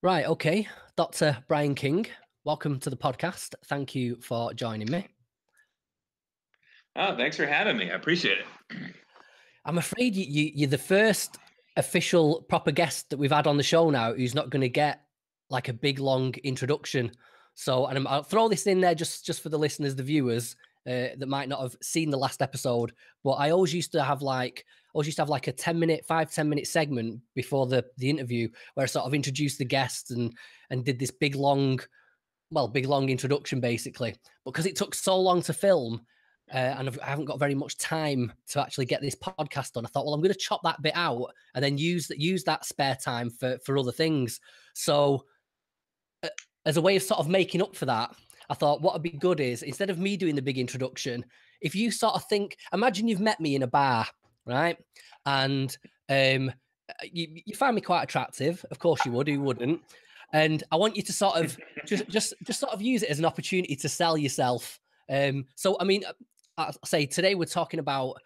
Right, okay. Dr. Brian King, welcome to the podcast. Thank you for joining me. Oh, thanks for having me. I appreciate it. I'm afraid you're the first official proper guest that we've had on the show now who's not going to get like a big long introduction. So, and I'll throw this in there just for the listeners, the viewers that might not have seen the last episode. But I always used to have like a 10-minute, 5-10 minute segment before the interview where I sort of introduced the guests and did this big long introduction basically. Because it took so long to film, and I haven't got very much time to actually get this podcast done, I thought, well, I'm going to chop that bit out and then use that spare time for other things. So, as a way of sort of making up for that, I thought what would be good is, instead of me doing the big introduction, if you sort of imagine you've met me in a bar, right? And you find me quite attractive. Of course you would. Who wouldn't? And I want you to sort of just sort of use it as an opportunity to sell yourself. So I mean, I say today we're talking about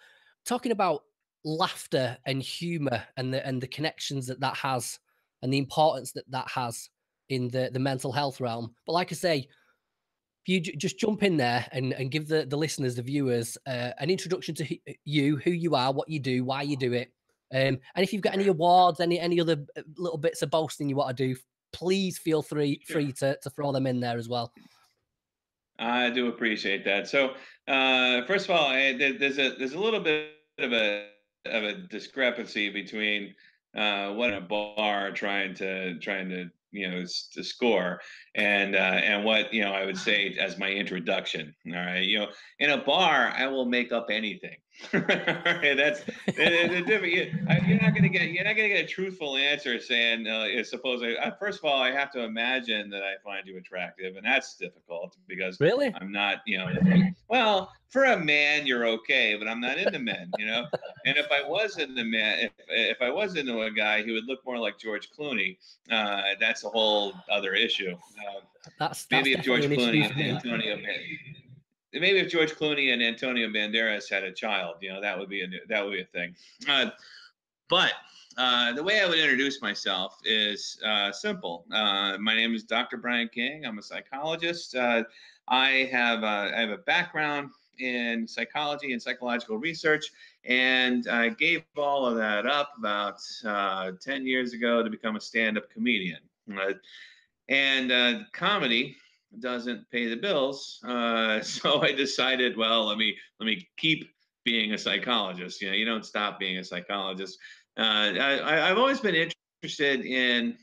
laughter and humor and the connections that has and the importance that has in the mental health realm. But like I say, if you just jump in there and give the listeners, the viewers, an introduction to you, who you are, what you do, why you do it, and if you've got any awards, any other little bits of boasting you want to do, please feel free Sure. to throw them in there as well. I do appreciate that. So, first of all, there's a little bit of a discrepancy between what a bar trying to to score and what I would say as my introduction. All right, in a bar I will make up anything. Right, that's the different. You're not gonna get a truthful answer saying suppose first of all I have to imagine that I find you attractive, and that's difficult because Really? I'm not, well, for a man, you're okay, but I'm not into men. And if I was into man, if I was into a guy who would look more like George Clooney, that's a whole other issue. That's Maybe if definitely George an issue Clooney for and me. maybe if George Clooney and Antonio Banderas had a child, that would be a thing. But the way I would introduce myself is simple. My name is Dr. Brian King. I'm a psychologist. I have a background in psychology and psychological research, and I gave all of that up about 10 years ago to become a stand-up comedian. And comedy doesn't pay the bills, so I decided, well, let me keep being a psychologist. You don't stop being a psychologist. I've always been interested in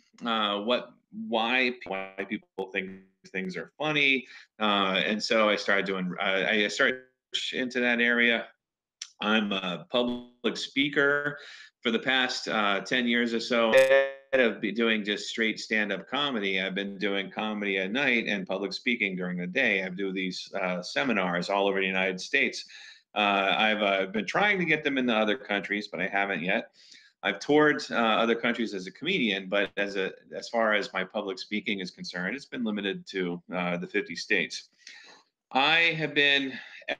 why people think things are funny, and so I started into that area. I'm a public speaker for the past 10 years or so. Instead of doing just straight stand-up comedy, I've been doing comedy at night and public speaking during the day. I do these seminars all over the United States. I've been trying to get them into other countries, but I haven't yet. I've toured other countries as a comedian, but as far as my public speaking is concerned, it's been limited to the 50 states. I have been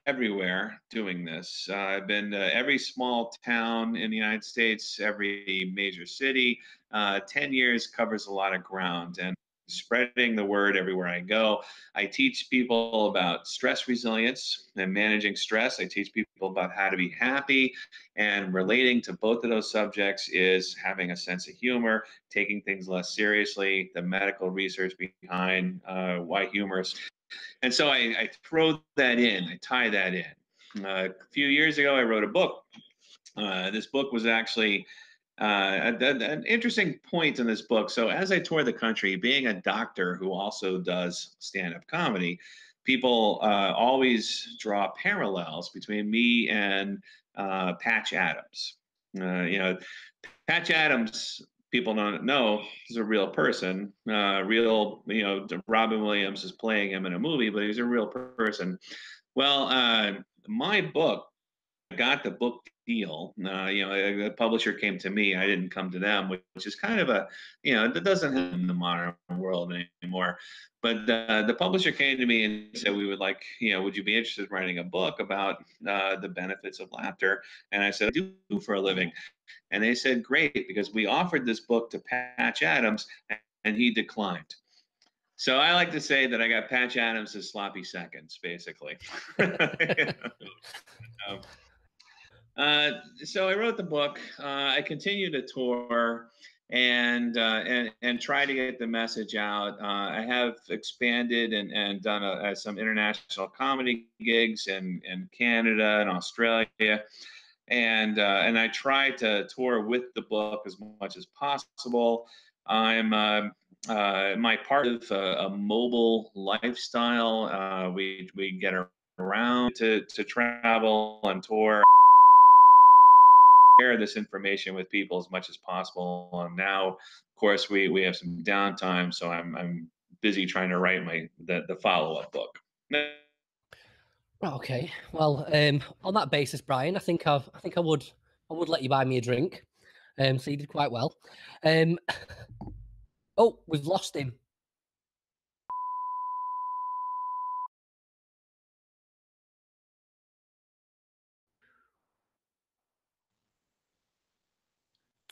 everywhere doing this. I've been to every small town in the United States, every major city. 10 years covers a lot of ground and spreading the word everywhere I go. I teach people about stress resilience and managing stress. I teach people about how to be happy, and relating to both of those subjects is having a sense of humor, taking things less seriously, the medical research behind why humor is, and so I throw that in, I tie that in. A few years ago, I wrote a book. This book was actually an interesting point in this book. So, as I tour the country, being a doctor who also does stand up comedy, people always draw parallels between me and Patch Adams. You know, Patch Adams, people don't know, he's a real person. Robin Williams is playing him in a movie, but he's a real person. Well, my book, I got the book deal. The publisher came to me. I didn't come to them, which is kind of that doesn't happen in the modern world anymore. But the publisher came to me and said, we would like, would you be interested in writing a book about the benefits of laughter? And I said, I do for a living. And they said, great, because we offered this book to Patch Adams, and he declined. So I like to say that I got Patch Adams' sloppy seconds, basically. um, so I wrote the book. I continue to tour and try to get the message out. I have expanded and done some international comedy gigs in Canada and Australia, and I try to tour with the book as much as possible. I'm my part of a mobile lifestyle. We get around to travel and tour, share this information with people as much as possible. And now, of course, we have some downtime, so I'm busy trying to write the follow-up book. Okay. Well, on that basis, Brian, I think I would let you buy me a drink. So you did quite well. Oh, we've lost him.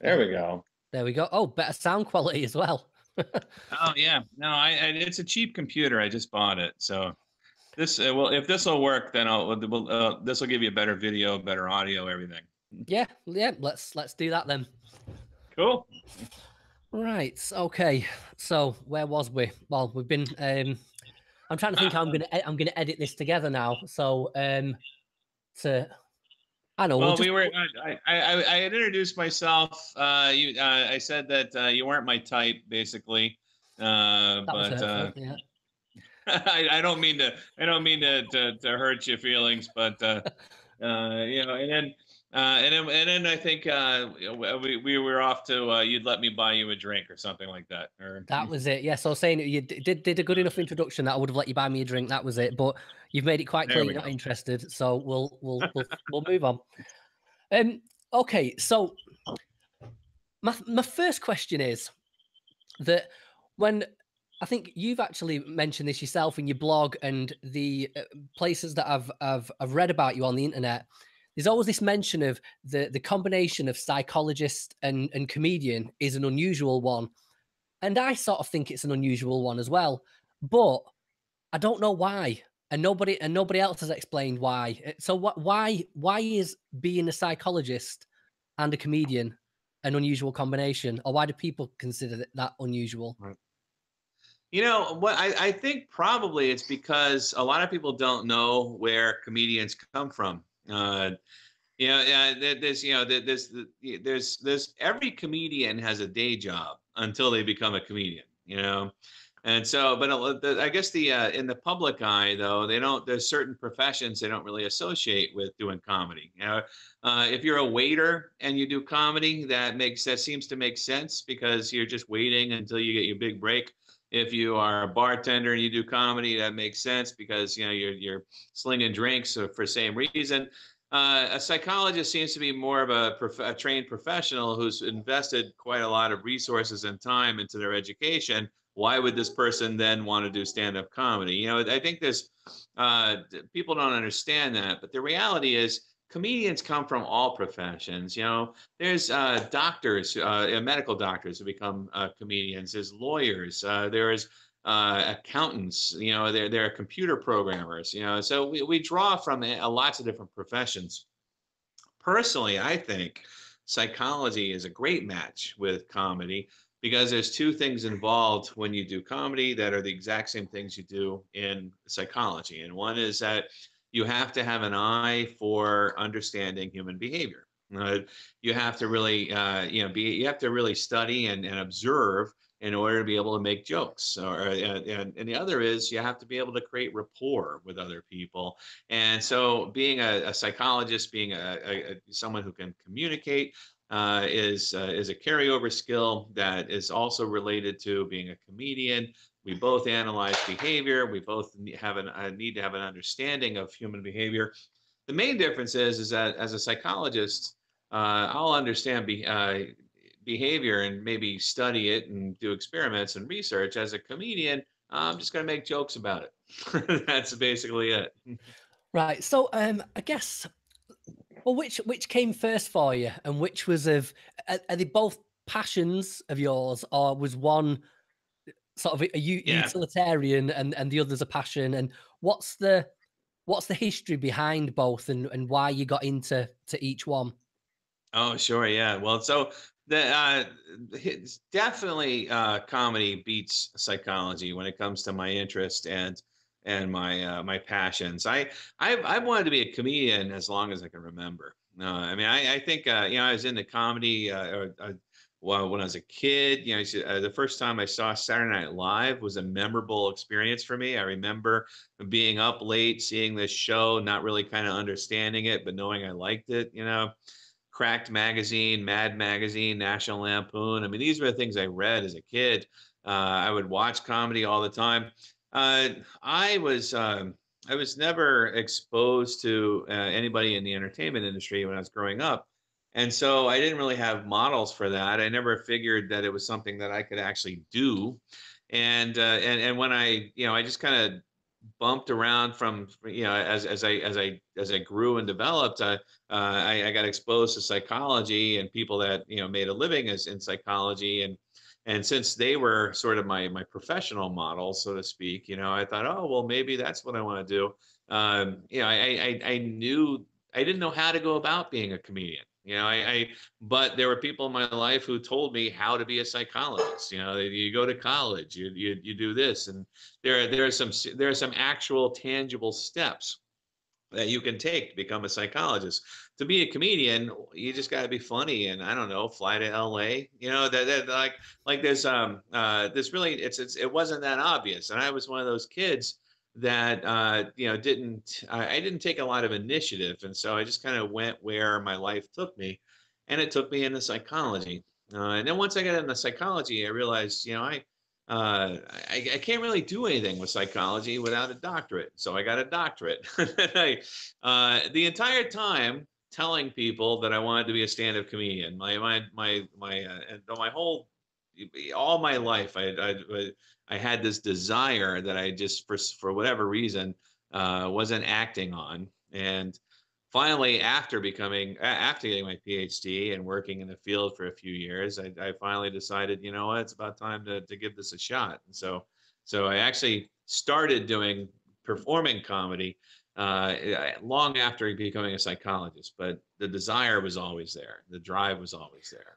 There we go. There we go. Oh, better sound quality as well. Oh yeah, no, it's a cheap computer. I just bought it, so this well, if this will work, then this will give you a better video, better audio, everything. Yeah. Let's do that then. Cool. Right. Okay. So where was we? Well, we've been. I'm trying to think how I'm gonna edit this together now. So I know. Well, I had introduced myself. I said that you weren't my type, basically. But yeah. I don't mean to hurt your feelings, but and then I think we were off to you'd let me buy you a drink or something like that. Or That was it. Yeah. So saying you did a good enough introduction that I would have let you buy me a drink. That was it. But you've made it quite clear you're not interested. So we'll move on. Okay. So my first question is that when I think you've actually mentioned this yourself in your blog and the places that I've read about you on the internet, there's always this mention of the combination of psychologist and comedian is an unusual one. And I sort of think it's an unusual one as well, but I don't know why. And nobody else has explained why. So why is being a psychologist and a comedian an unusual combination, or why do people consider that unusual? Right. You know what? I think probably it's because a lot of people don't know where comedians come from. There's every comedian has a day job until they become a comedian. And so, but I guess in the public eye, though, there's certain professions they don't really associate with doing comedy. If you're a waiter and you do comedy, that seems to make sense because you're just waiting until you get your big break. If you are a bartender and you do comedy, that makes sense because you're slinging drinks for the same reason. A psychologist seems to be more of a trained professional who's invested quite a lot of resources and time into their education. Why would this person then want to do stand-up comedy? I think people don't understand that, but the reality is comedians come from all professions. There's doctors, medical doctors who become comedians. There's lawyers. There's accountants. They're computer programmers. So we draw from lots of different professions. Personally, I think psychology is a great match with comedy because there's two things involved when you do comedy that are the exact same things you do in psychology. And one is that you have to have an eye for understanding human behavior. You have to really, you have to really study and observe in order to be able to make jokes. And the other is you have to be able to create rapport with other people. And so being a psychologist, being someone who can communicate, is a carryover skill that is also related to being a comedian. We both analyze behavior. We both have need to have an understanding of human behavior. The main difference is that as a psychologist, I'll understand behavior and maybe study it and do experiments and research. As a comedian, I'm just going to make jokes about it. That's basically it. Right. So I guess, well, which came first for you, and which was are they both passions of yours, or was one sort of a Yeah. utilitarian and the other's a passion. And what's the history behind both, and why you got into each one? Oh, sure. Yeah. Well, so the it's definitely comedy beats psychology when it comes to my interest and my passions. I've wanted to be a comedian as long as I can remember. I mean, I think I was into comedy. Well, when I was a kid, the first time I saw Saturday Night Live was a memorable experience for me. I remember being up late, seeing this show, not really kind of understanding it, but knowing I liked it. Cracked Magazine, Mad Magazine, National Lampoon. I mean, these were the things I read as a kid. I would watch comedy all the time. Uh, I was I was never exposed to anybody in the entertainment industry when I was growing up, and so I didn't really have models for that. I never figured that it was something that I could actually do. And when I just kind of bumped around from as I grew and developed. I got exposed to psychology and people that made a living as in psychology, and since they were sort of my professional models, so to speak, I thought, oh well, maybe that's what I want to do. I knew I didn't know how to go about being a comedian. But there were people in my life who told me how to be a psychologist. You go to college, you do this, and there are some actual tangible steps that you can take to become a psychologist. To be a comedian, you just got to be funny, and I don't know, fly to LA. That like there's this really it wasn't that obvious, and I was one of those kids that didn't I didn't take a lot of initiative, and so I just kind of went where my life took me, and it took me into psychology. And then once I got into psychology, I realized uh, I can't really do anything with psychology without a doctorate. So I got a doctorate. The entire time telling people that I wanted to be a stand-up comedian. And my whole all my life, I had this desire that I just for whatever reason wasn't acting on. And finally, after getting my PhD and working in the field for a few years, I finally decided, what, it's about time to give this a shot. And so I actually started doing performing comedy long after becoming a psychologist, but the desire was always there. The drive was always there.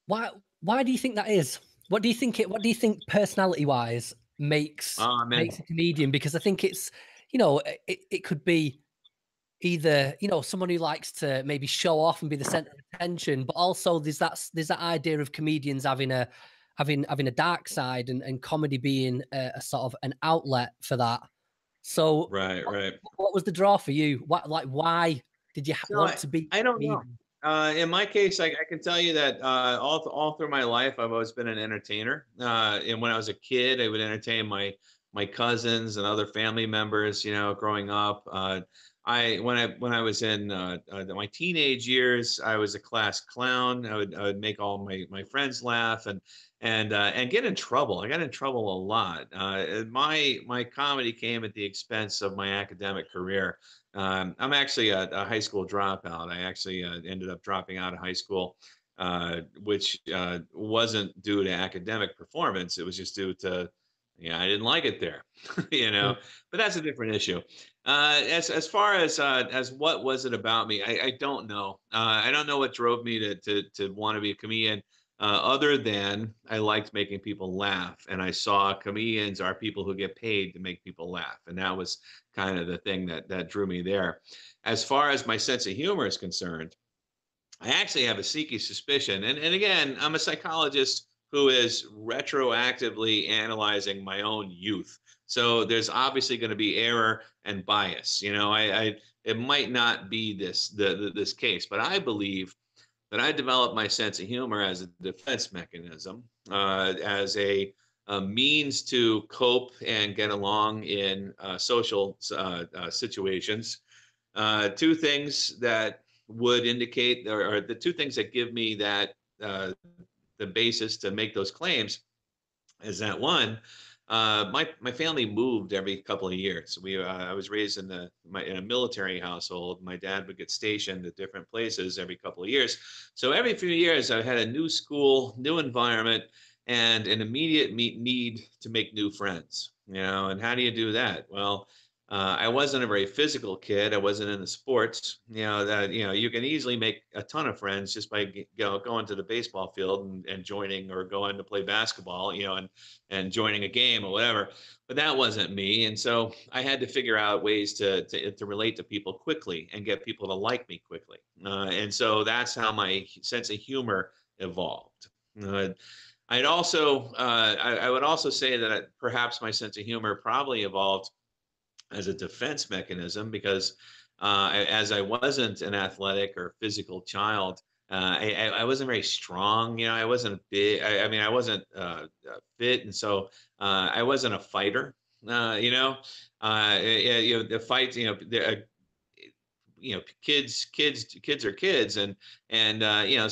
Why do you think that is? What do you think personality wise makes Man. a comedian? Because I think it's, it could be either, someone who likes to maybe show off and be the center of attention, but also there's that idea of comedians having a dark side, and comedy being a sort of an outlet for that. So Right. what was the draw for you? Why did you So want to be I a don't know. comedian? In my case, I can tell you that all through my life, I've always been an entertainer. And when I was a kid, I would entertain my cousins and other family members. Growing up, when I was in my teenage years, I was a class clown. I would make all my friends laugh and get in trouble. I got in trouble a lot. And my comedy came at the expense of my academic career. I'm actually a high school dropout. I actually ended up dropping out of high school, which wasn't due to academic performance. It was just due to, I didn't like it there, Mm. But that's a different issue. As far as what was it about me, I don't know. I don't know what drove me to want to be a comedian. Other than I liked making people laugh, and I saw comedians are people who get paid to make people laugh, and that was kind of the thing that drew me there. As far as my sense of humor is concerned, I actually have a sneaky suspicion, and again, I'm a psychologist who is retroactively analyzing my own youth. So there's obviously going to be error and bias. It might not be this case, but I believe that I developed my sense of humor as a defense mechanism, as a means to cope and get along in social situations. Two things that would indicate, or the two things that give me that the basis to make those claims, is that one, my family moved every couple of years. I was raised in a military household. My dad would get stationed at different places every couple of years. So every few years, I had a new school, new environment, and an immediate need to make new friends. And how do you do that? Well, I wasn't a very physical kid. I wasn't into sports. That you can easily make a ton of friends just by going to the baseball field and joining, or going to play basketball, and joining a game or whatever. But that wasn't me, and so I had to figure out ways to relate to people quickly and get people to like me quickly. And so that's how my sense of humor evolved. I'd also I would also say that perhaps my sense of humor probably evolved as a defense mechanism, because as I wasn't an athletic or physical child, I wasn't very strong. I wasn't big. I mean, I wasn't fit, and so I wasn't a fighter. The fights. Kids are kids, and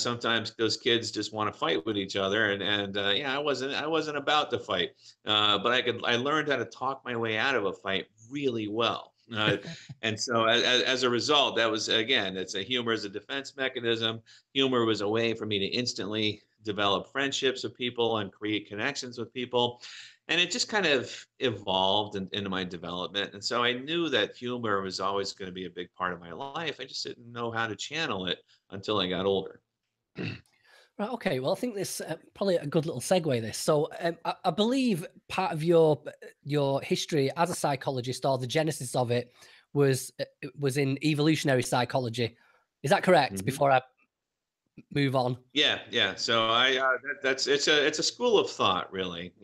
sometimes those kids just want to fight with each other, and I wasn't about to fight, but I learned how to talk my way out of a fight really well. And so as a result, that was, again, humor is a defense mechanism. Humor was a way for me to instantly develop friendships with people and create connections with people. And it just kind of evolved into my development. And so I knew that humor was always going to be a big part of my life. I just didn't know how to channel it until I got older. Right. Okay. Well, I think this probably a good little segue. This. So, I believe part of your history as a psychologist, or the genesis of it, was in evolutionary psychology. Is that correct? Mhm. Before I move on. Yeah. So it's a school of thought, really.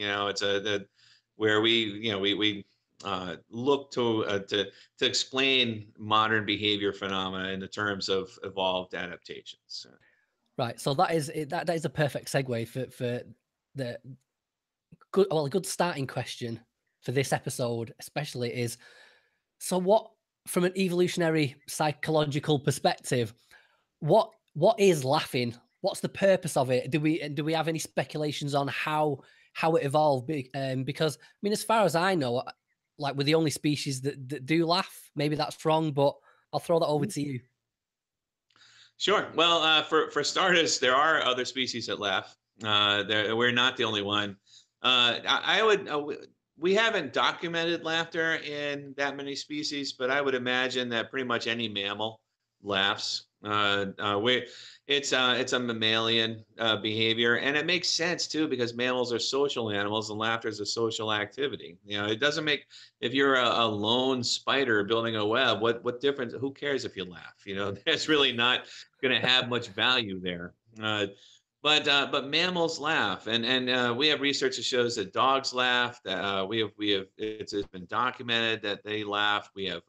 Where we look to explain modern behavior phenomena in the terms of evolved adaptations. Right. So that is a perfect segue for the a good starting question for this episode, especially, is, so what, from an evolutionary psychological perspective, what is laughing? What's the purpose of it? Do we have any speculations on how it evolved? Because I mean, as far as I know, like, we're the only species that do laugh. Maybe that's wrong, but I'll throw that over to you. Sure. Well, for starters, there are other species that laugh. We're not the only one. I would. We haven't documented laughter in that many species, but I would imagine that pretty much any mammal laughs. It's a mammalian behavior, and it makes sense too, because mammals are social animals, and laughter is a social activity. It doesn't make, if you're a lone spider building a web, what difference? Who cares if you laugh? That's really not going to have much value there. But mammals laugh, and we have research that shows that dogs laugh. That it's been documented that they laugh. We have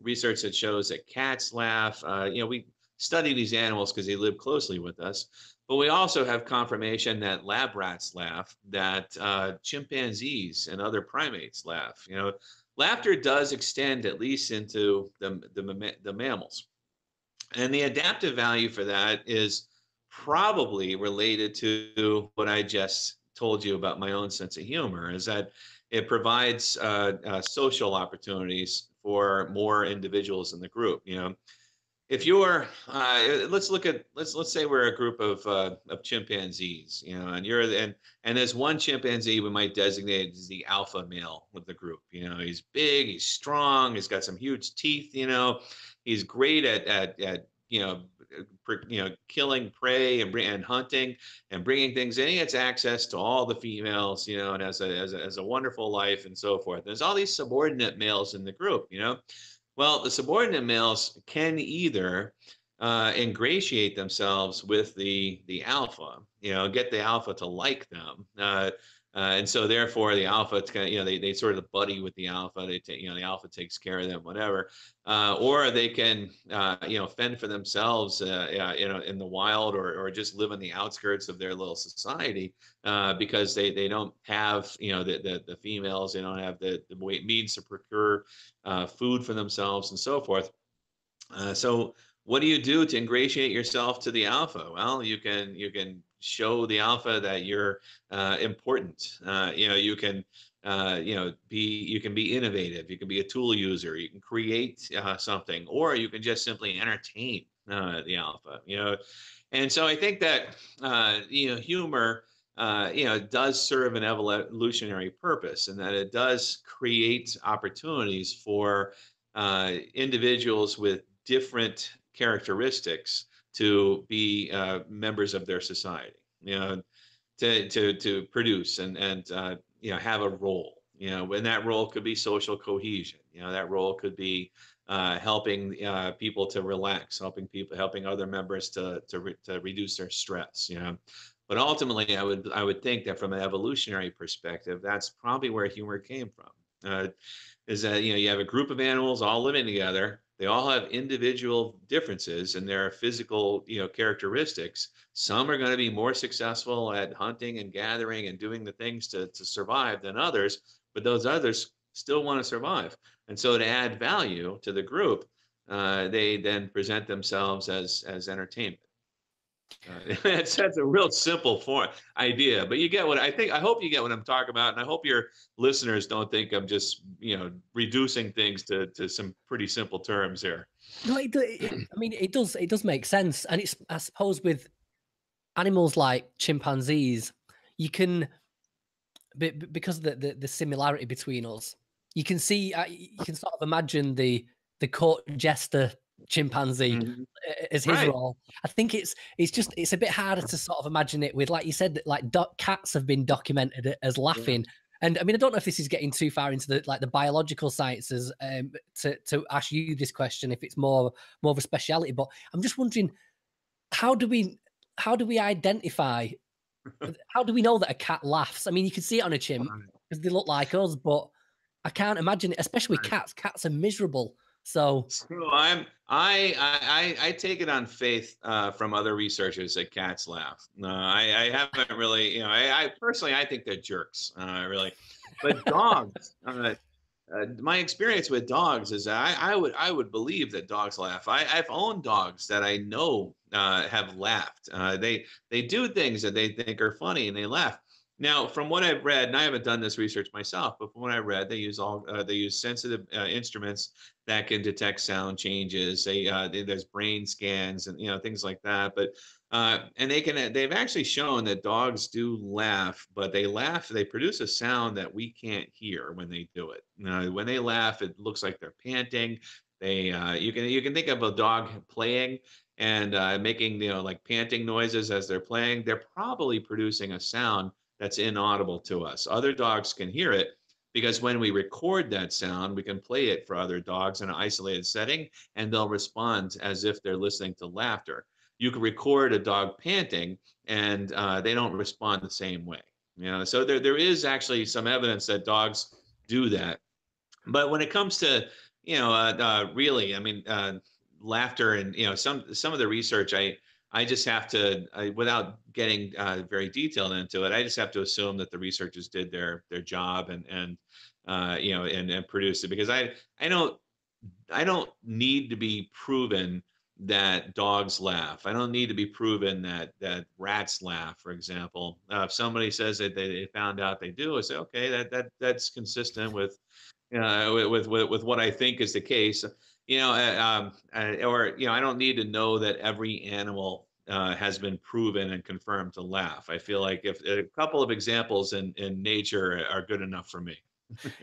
research that shows that cats laugh. We study these animals because they live closely with us. But we also have confirmation that lab rats laugh, that chimpanzees and other primates laugh. Laughter does extend at least into the mammals, and the adaptive value for that is probably related to what I just told you about my own sense of humor, is that it provides social opportunities for more individuals in the group. If you're let's say we're a group of chimpanzees, and there's one chimpanzee we might designate as the alpha male of the group. He's big, he's strong, he's got some huge teeth. He's great at killing prey and hunting and bringing things in. He gets access to all the females, and has a wonderful life and so forth. There's all these subordinate males in the group. Well, the subordinate males can either ingratiate themselves with the alpha, get the alpha to like them, and so therefore the alpha, they sort of buddy with the alpha. They take, the alpha takes care of them, whatever, or they can fend for themselves, in the wild, or just live on the outskirts of their little society, because they don't have the females, they don't have the means to procure food for themselves and so forth. So what do you do to ingratiate yourself to the alpha? Well, you can show the alpha that you're important. You can be innovative. You can be a tool user. You can create something, or you can just simply entertain the alpha. And so I think that humor does serve an evolutionary purpose, and that it does create opportunities for individuals with different characteristics to be members of their society. To produce and have a role. And that role could be social cohesion. That role could be helping people to relax, helping other members to reduce their stress. But ultimately, I would think that from an evolutionary perspective, that's probably where humor came from. Is that you have a group of animals all living together. They all have individual differences in their physical characteristics. Some are going to be more successful at hunting and gathering and doing the things to survive than others, but those others still want to survive. And so to add value to the group, they then present themselves as entertainment. That's a real simple idea, but you get what I think. I hope you get what I'm talking about, and I hope your listeners don't think I'm just reducing things to some pretty simple terms here. No, I mean it does make sense, and it's, I suppose, with animals like chimpanzees, you can because of the similarity between us, you can see you can sort of imagine the court jester chimpanzee as his role. I think it's a bit harder to sort of imagine it with, like you said, that like cats have been documented as laughing. Yeah. And I mean, I don't know if this is getting too far into the biological sciences to ask you this question, if it's more of a speciality, but I'm just wondering, how do we identify, how do we know that a cat laughs? I mean, you can see it on a chimp because they look like us, but I can't imagine it, especially with cats. Cats are miserable. So I take it on faith from other researchers that cats laugh. No, I haven't really, I personally, I think they're jerks, really. But dogs, my experience with dogs is that I would believe that dogs laugh. I've owned dogs that I know have laughed. They do things that they think are funny and they laugh. Now, from what I've read, and I haven't done this research myself, but from what I read, they use sensitive instruments that can detect sound changes. There's brain scans and things like that. But and they've actually shown that dogs do laugh, but they produce a sound that we can't hear when they do it. When they laugh, it looks like they're panting. You can think of a dog playing and making like panting noises as they're playing. They're probably producing a sound that's inaudible to us. Other dogs can hear it because when we record that sound, we can play it for other dogs in an isolated setting, and they'll respond as if they're listening to laughter. You can record a dog panting, and they don't respond the same way. So there is actually some evidence that dogs do that. But when it comes to really, I mean, laughter and some of the research, I just have to, without getting very detailed into it, I just have to assume that the researchers did their job and produced it, because I don't need to be proven that dogs laugh. I don't need to be proven that rats laugh, for example. If somebody says that they found out they do, I say, okay, that's consistent with what I think is the case. I don't need to know that every animal has been proven and confirmed to laugh. I feel like if a couple of examples in nature are good enough for me.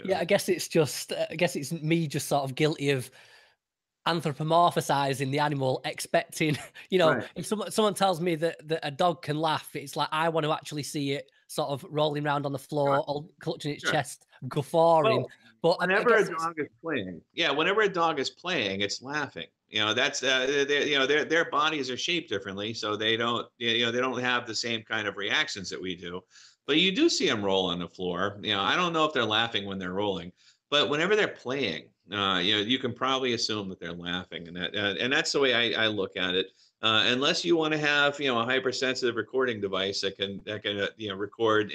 Yeah, I guess it's me just sort of guilty of anthropomorphizing the animal, expecting, right. If someone tells me that a dog can laugh, it's like I want to actually see it sort of rolling around on the floor, sure, or clutching its chest, guffawing. Well, but whenever a dog is playing, whenever a dog is playing, it's laughing. That's their bodies are shaped differently, so they don't they don't have the same kind of reactions that we do. But you do see them roll on the floor. I don't know if they're laughing when they're rolling, but whenever they're playing, you can probably assume that they're laughing, and that's the way I look at it. Unless you want to have a hypersensitive recording device that can record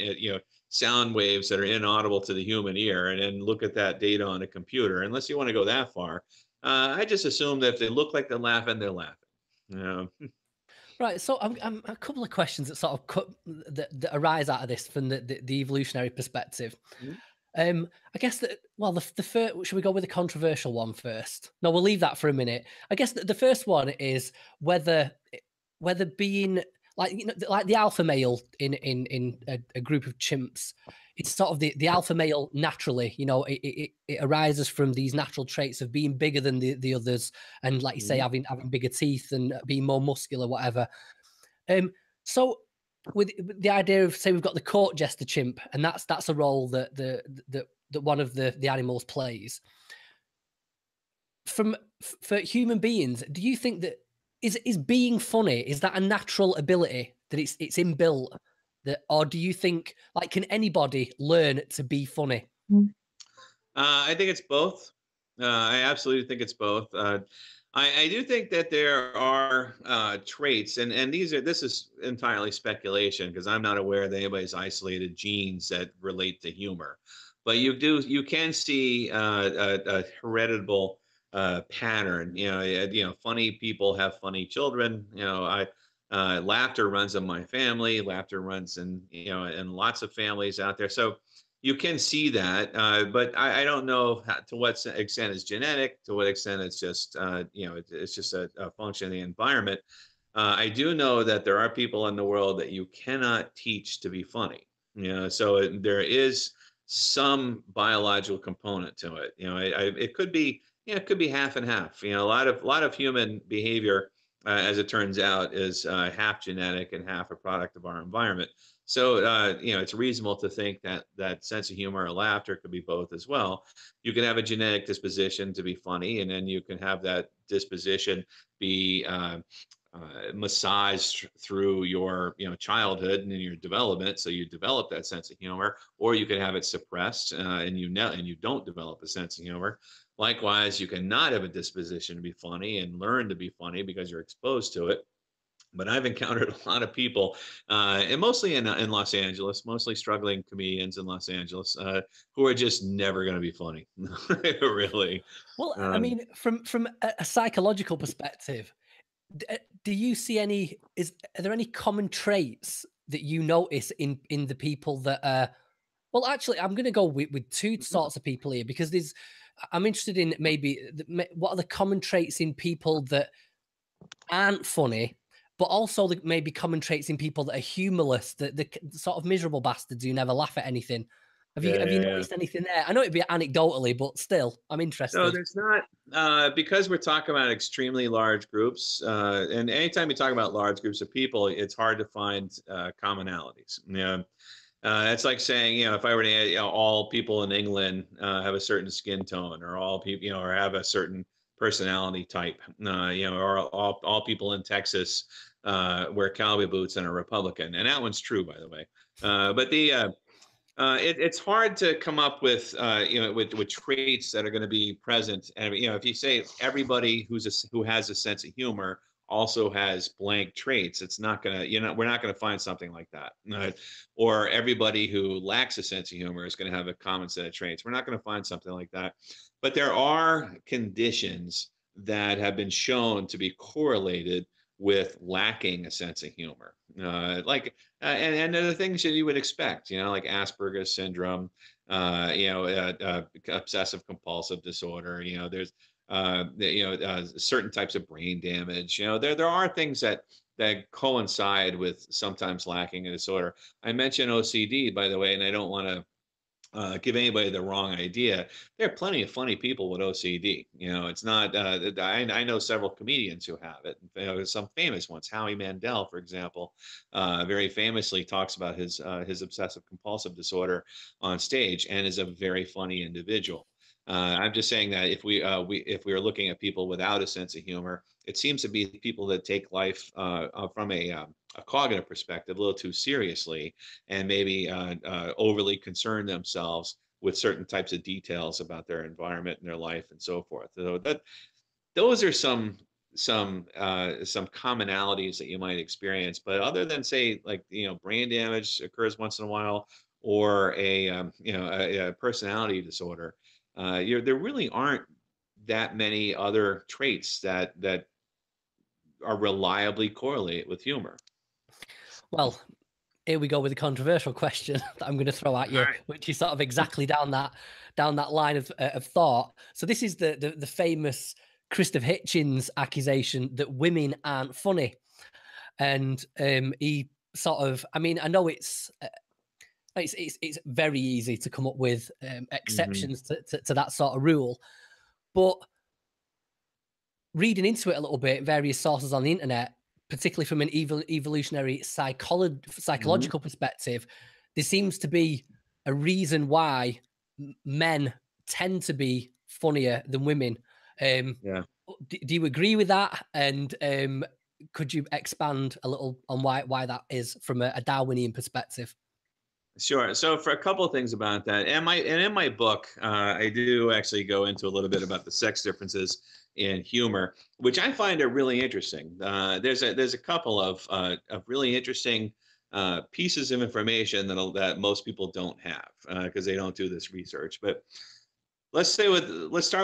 sound waves that are inaudible to the human ear, and then look at that data on a computer. Unless you want to go that far, I just assume that if they look like they're laughing, they're laughing. Right. So I'm a couple of questions that sort of that arise out of this from the evolutionary perspective. Mm-hmm. I guess that, well, the first, should we go with the controversial one first? No, we'll leave that for a minute. I guess the first one is whether being, like, like the alpha male in a group of chimps. It's sort of the alpha male naturally, it arises from these natural traits of being bigger than the others, and like you say, having bigger teeth and being more muscular, whatever. So with the idea of, say, we've got the court jester chimp, and that's a role that that one of the animals plays. For human beings, do you think that is being funny, is that a natural ability that it's inbuilt, that, or do you think, like, can anybody learn to be funny? I think it's both. I absolutely think it's both. I do think that there are traits, and this is entirely speculation because I'm not aware that anybody's isolated genes that relate to humor, but you can see a heritable pattern. Funny people have funny children. Laughter runs in my family. Laughter runs in lots of families out there. So you can see that, but I don't know to what extent it's genetic, to what extent it's just it's just a function of the environment. I do know that there are people in the world that you cannot teach to be funny. So there is some biological component to it. It could be it could be half and half. A lot of human behavior, as it turns out, is half genetic and half a product of our environment. So, it's reasonable to think that that sense of humor or laughter could be both as well. You can have a genetic disposition to be funny, and then you can have that disposition be massaged through your childhood and in your development, so you develop that sense of humor, or you can have it suppressed, and you don't develop a sense of humor. Likewise, you cannot have a disposition to be funny and learn to be funny because you're exposed to it. But I've encountered a lot of people, and mostly in Los Angeles, mostly struggling comedians in Los Angeles, who are just never going to be funny, really. Well, I mean, from a psychological perspective, do you see are there any common traits that you notice in the people that are, well, actually, I'm going to go with two sorts of people here, because I'm interested in maybe what are the common traits in people that aren't funny, but also the maybe common traits in people that are humorless, the sort of miserable bastards who never laugh at anything. Have you noticed anything there? I know it'd be anecdotally, but still, I'm interested. No, there's not, because we're talking about extremely large groups, and anytime you talk about large groups of people, it's hard to find commonalities. It's like saying, if I were to, all people in England have a certain skin tone, or all people, or have a certain personality type, or all people in Texas wear cowboy boots and are Republican, and that one's true, by the way. But it's hard to come up with with traits that are going to be present. And if you say everybody who has a sense of humor also has blank traits, it's not gonna we're not going to find something like that. Or everybody who lacks a sense of humor is going to have a common set of traits. We're not going to find something like that. But there are conditions that have been shown to be correlated with lacking a sense of humor, and the things that you would expect, like Asperger's syndrome, obsessive compulsive disorder. There's certain types of brain damage. There are things that coincide with sometimes lacking a disorder. I mentioned OCD, by the way, and I don't want to give anybody the wrong idea. There are plenty of funny people with OCD. It's not. I know several comedians who have it. Some famous ones. Howie Mandel, for example, very famously talks about his obsessive compulsive disorder on stage, and is a very funny individual. I'm just saying that if we are looking at people without a sense of humor, it seems to be people that take life from a cognitive perspective a little too seriously, and maybe overly concern themselves with certain types of details about their environment and their life and so forth. So those are some commonalities that you might experience. But other than, say, like brain damage occurs once in a while, or a personality disorder, there really aren't that many other traits that are reliably correlated with humor. Well, here we go with a controversial question that I'm going to throw at you, right, which is sort of exactly down that line of thought. So this is the famous Christopher Hitchens accusation that women aren't funny. and he sort of, I mean, I know it's very easy to come up with exceptions to that sort of rule, but reading into it a little bit, various sources on the internet, particularly from an evolutionary psychological perspective, there seems to be a reason why men tend to be funnier than women. Yeah. Do you agree with that? And could you expand a little on why that is from a Darwinian perspective? Sure. So for a couple of things about that, and in my book, I do actually go into a little bit about the sex differences in humor, which I find are really interesting. There's a couple of really interesting pieces of information that most people don't have because they don't do this research. But let's start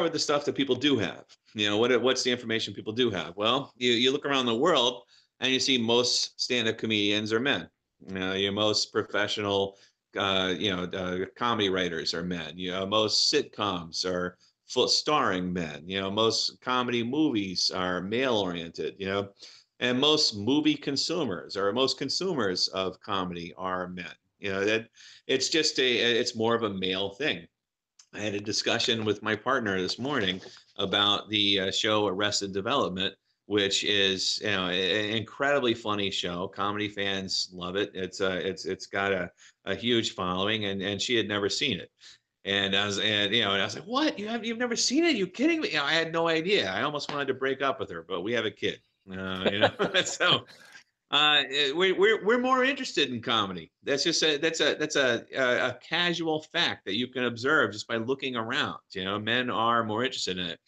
with the stuff that people do have. You know, what's the information people do have? Well, you look around the world and you see most stand-up comedians are men. Your most professional, comedy writers are men. You know, most sitcoms are full starring men. You know, most comedy movies are male-oriented. You know, and most movie consumers or most consumers of comedy are men. You know, that it's more of a male thing. I had a discussion with my partner this morning about the show Arrested Development, which is an incredibly funny show. Comedy fans love it. It's got a huge following, and she had never seen it. And I was like, what? You've never seen it? You kidding me? You know, I had no idea. I almost wanted to break up with her, but we have a kid. So we're more interested in comedy. That's a casual fact that you can observe just by looking around. You know, men are more interested in it.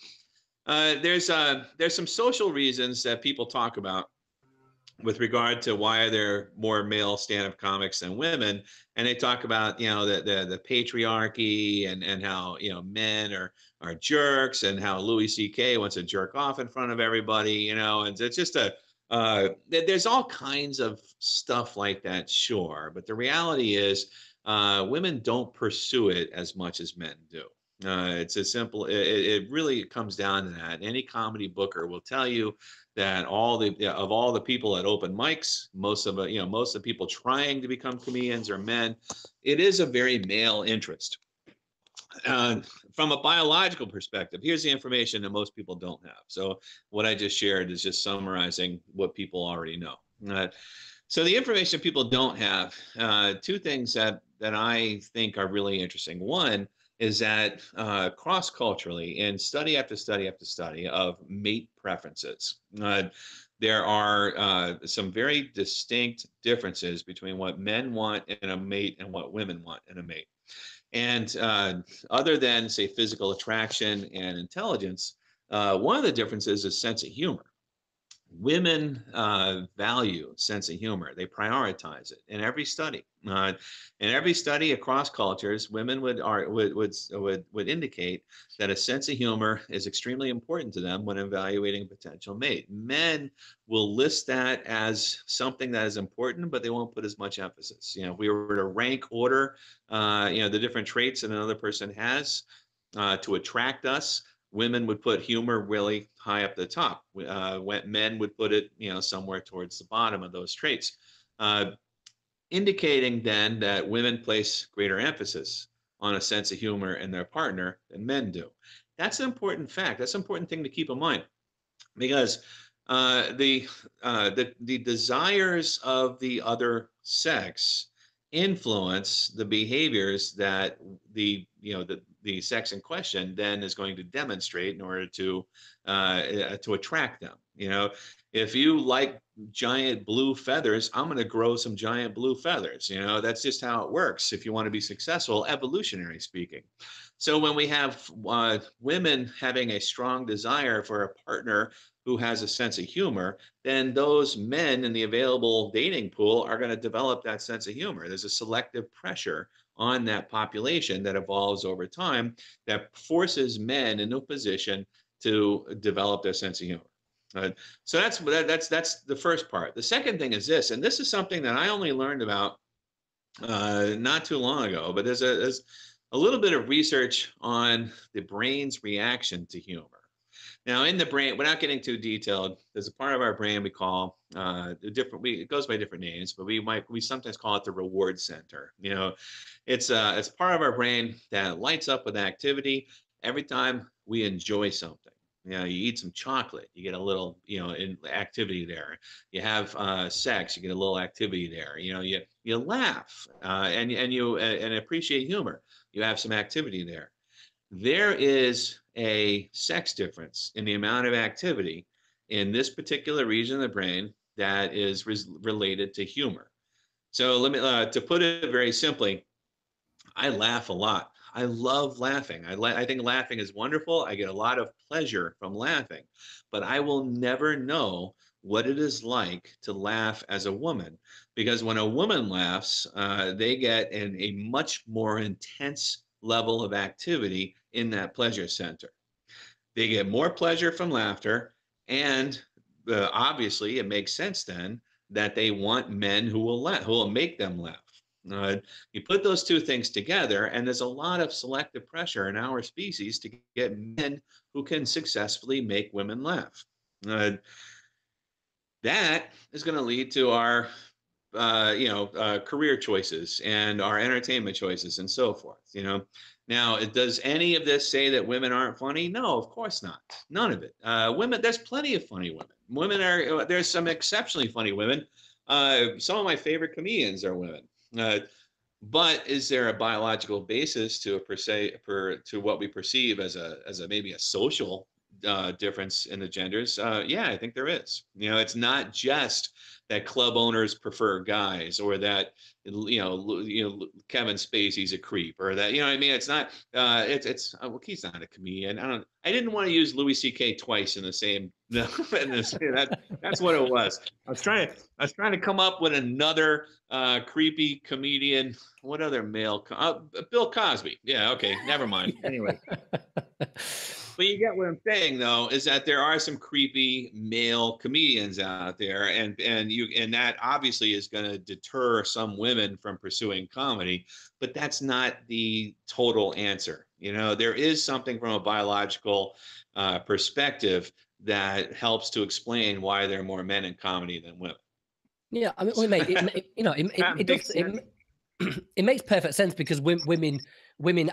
There's some social reasons that people talk about with regard to why there are more male stand-up comics than women, and they talk about the patriarchy and how men are jerks, and how Louis C.K. wants to jerk off in front of everybody, and it's just there's all kinds of stuff like that, sure, but the reality is women don't pursue it as much as men do. It's as simple. It really comes down to that. Any comedy booker will tell you that all the people at open mics, most of the people trying to become comedians are men. It is a very male interest. From a biological perspective, here's the information that most people don't have. So what I just shared is just summarizing what people already know. So the information people don't have, two things that I think are really interesting. One is that cross-culturally, in study after study after study of mate preferences, there are some very distinct differences between what men want in a mate and what women want in a mate. And other than, say, physical attraction and intelligence, one of the differences is sense of humor. Women value sense of humor. They prioritize it in every study. In every study across cultures, women would indicate that a sense of humor is extremely important to them when evaluating a potential mate. Men will list that as something that is important, but they won't put as much emphasis. If we were to rank order, the different traits that another person has to attract us, women would put humor really high up the top. When men would put it, somewhere towards the bottom of those traits, indicating then that women place greater emphasis on a sense of humor in their partner than men do. That's an important fact. That's an important thing to keep in mind, because the desires of the other sex influence the behaviors that the sex in question then is going to demonstrate in order to attract them. If you like giant blue feathers, I'm going to grow some giant blue feathers. That's just how it works if you want to be successful, evolutionary speaking. So when we have women having a strong desire for a partner who has a sense of humor, then those men in the available dating pool are going to develop that sense of humor. There's a selective pressure on that population that evolves over time that forces men into a position to develop their sense of humor. So that's the first part. The second thing is this, and this is something that I only learned about not too long ago, but there's a little bit of research on the brain's reaction to humor. Now, in the brain, without getting too detailed, there's a part of our brain we call it goes by different names, but we sometimes call it the reward center. It's part of our brain that lights up with activity every time we enjoy something. You eat some chocolate, you get a little, activity there. You have sex, you get a little activity there. You laugh and appreciate humor. You have some activity there. There is a sex difference in the amount of activity in this particular region of the brain that is related to humor. So let me, to put it very simply, I laugh a lot. I love laughing. I think laughing is wonderful. I get a lot of pleasure from laughing, but I will never know what it is like to laugh as a woman, because when a woman laughs, they get a much more intense level of activity in that pleasure center. They get more pleasure from laughter, and obviously it makes sense then that they want men who will make them laugh. You put those two things together, and there's a lot of selective pressure in our species to get men who can successfully make women laugh. That is going to lead to our career choices and our entertainment choices and so forth. Now, does any of this say that women aren't funny? No, of course not. None of it. Women, there's plenty of funny women. There's some exceptionally funny women. Some of my favorite comedians are women. But is there a biological basis to what we perceive as maybe a social difference in the genders? Yeah, I think there is. It's not just that club owners prefer guys, or that Kevin Spacey's a creep, or that I mean. It's not. Well, he's not a comedian. I didn't want to use Louis C.K. twice in the same. That's what it was. I was trying to come up with another creepy comedian. What other male? Bill Cosby. Yeah. Okay. Never mind. Anyway. But you get what I'm saying, though, is that there are some creepy male comedians out there, and that obviously is going to deter some women from pursuing comedy. But that's not the total answer. There is something from a biological perspective that helps to explain why there are more men in comedy than women. Yeah, I mean, mate, it makes perfect sense, because women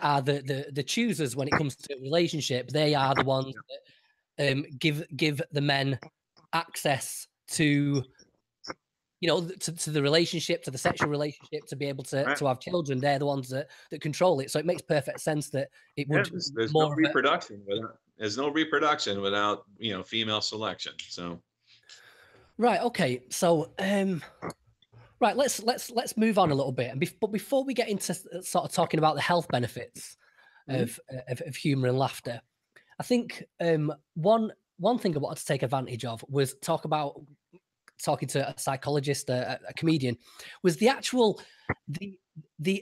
are the choosers when it comes to relationship. They are the ones that give the men access to to the relationship, to the sexual relationship, to be able to have children. They're the ones that control it. So it makes perfect sense that it would. There's no reproduction without female selection. So right, okay, so right, let's move on a little bit. But before we get into sort of talking about the health benefits of humor and laughter, I think one thing I wanted to take advantage of was talking to a psychologist, a comedian, was the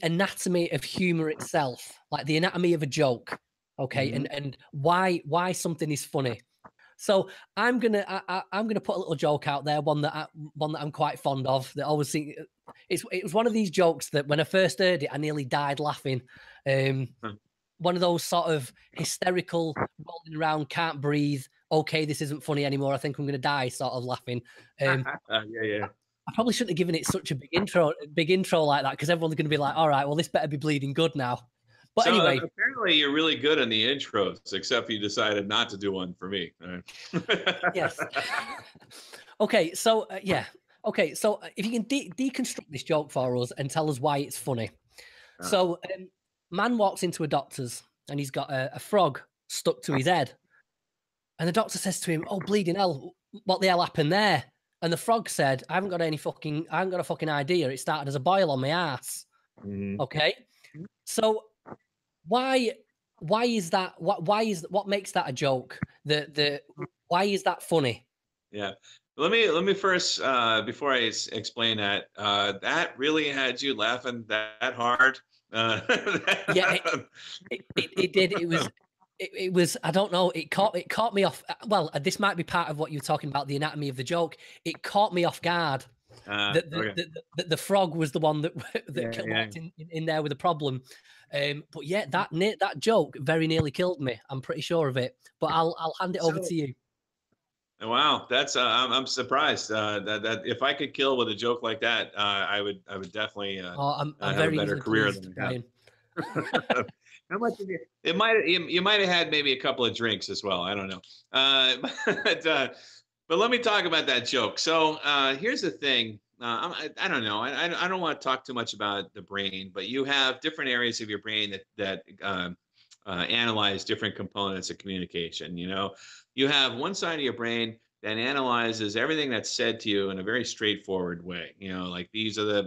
anatomy of humor itself, like the anatomy of a joke, okay, and why something is funny. So I'm gonna put a little joke out there, one that I'm quite fond of. That I always think it was one of these jokes that when I first heard it, I nearly died laughing. One of those sort of hysterical, rolling around, can't breathe. Okay, this isn't funny anymore. I think I'm gonna die, sort of laughing. Yeah. I probably shouldn't have given it such a big intro like that, because everyone's gonna be like, all right, well, this better be bleeding good now. But so anyway, apparently you're really good in the intros, except you decided not to do one for me. Yes. Okay. So Okay. So if you can deconstruct this joke for us and tell us why it's funny. So, man walks into a doctor's and he's got a frog stuck to his head, and the doctor says to him, "Oh, bleeding hell! What the hell happened there?" And the frog said, "I haven't got a fucking idea. It started as a boil on my ass." Okay. So why is that? What makes that a joke? Why is that funny? Yeah. Let me first, before I explain that, that really had you laughing that hard. Yeah, it did. It was. I don't know. It caught me off. Well, this might be part of what you're talking about, the anatomy of the joke. It caught me off guard. Okay. The frog was the one that Yeah, yeah. walked in there with a problem. But yeah, that joke very nearly killed me. I'm pretty sure of it. But I'll hand it over So to you. wow, that's I'm surprised that if I could kill with a joke like that, I would definitely Oh, I'm have a very better easily career pleased, than I have. Brian. How much of it might you might have had maybe a couple of drinks as well. I don't know. Uh, but let me talk about that joke. So here's the thing. I don't know. I don't want to talk too much about the brain, but you have different areas of your brain that analyze different components of communication. You know, you have one side of your brain that analyzes everything that's said to you in a very straightforward way. You know, like these are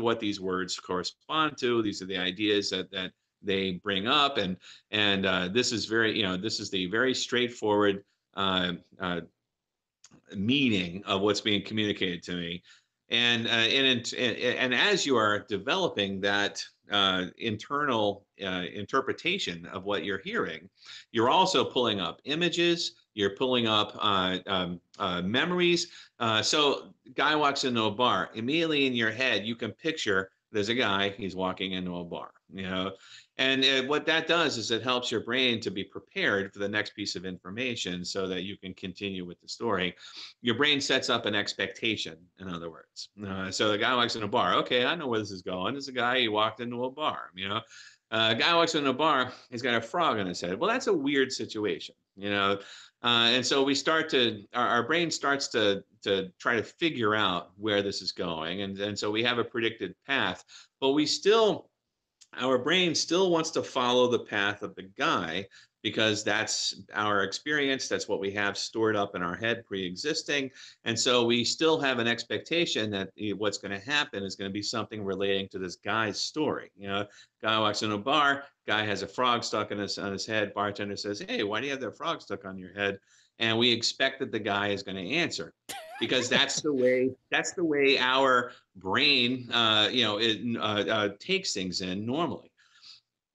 what these words correspond to. These are the ideas that they bring up, and this is very, you know, this is the very straightforward uh, uh, meaning of what's being communicated to me. And as you are developing that internal interpretation of what you're hearing, you're also pulling up images. You're pulling up memories. So, guy walks into a bar. Immediately in your head, you can picture there's a guy. He's walking into a bar. You know, and what that does is it helps your brain to be prepared for the next piece of information so that you can continue with the story. Your brain sets up an expectation, in other words. So the guy walks in a bar. Okay, I know where this is going. There's a guy, he walked into a bar, you know. A guy walks into a bar, he's got a frog on his head. Well, that's a weird situation, you know. And so we start to, our brain starts to try to figure out where this is going. And so we have a predicted path, but we still, our brain still wants to follow the path of the guy because that's our experience. That's what we have stored up in our head pre-existing. And so we still have an expectation that what's going to happen is going to be something relating to this guy's story. You know, guy walks in a bar, guy has a frog stuck on his head. Bartender says, "Hey, why do you have that frog stuck on your head?" And we expect that the guy is going to answer, because that's the way our brain takes things in normally.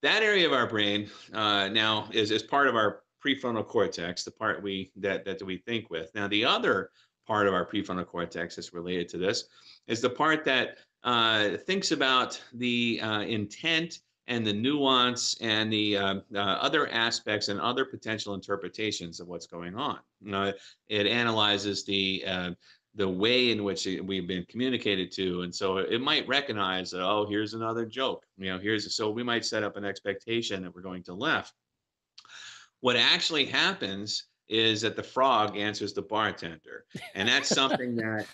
That area of our brain now is part of our prefrontal cortex, the part that we think with. Now, the other part of our prefrontal cortex that's related to this is the part that thinks about the intent and the nuance and the other aspects and other potential interpretations of what's going on. It analyzes the way in which we've been communicated to, and so it might recognize that, oh, here's another joke. You know, so we might set up an expectation that we're going to laugh. What actually happens is that the frog answers the bartender, and that's something that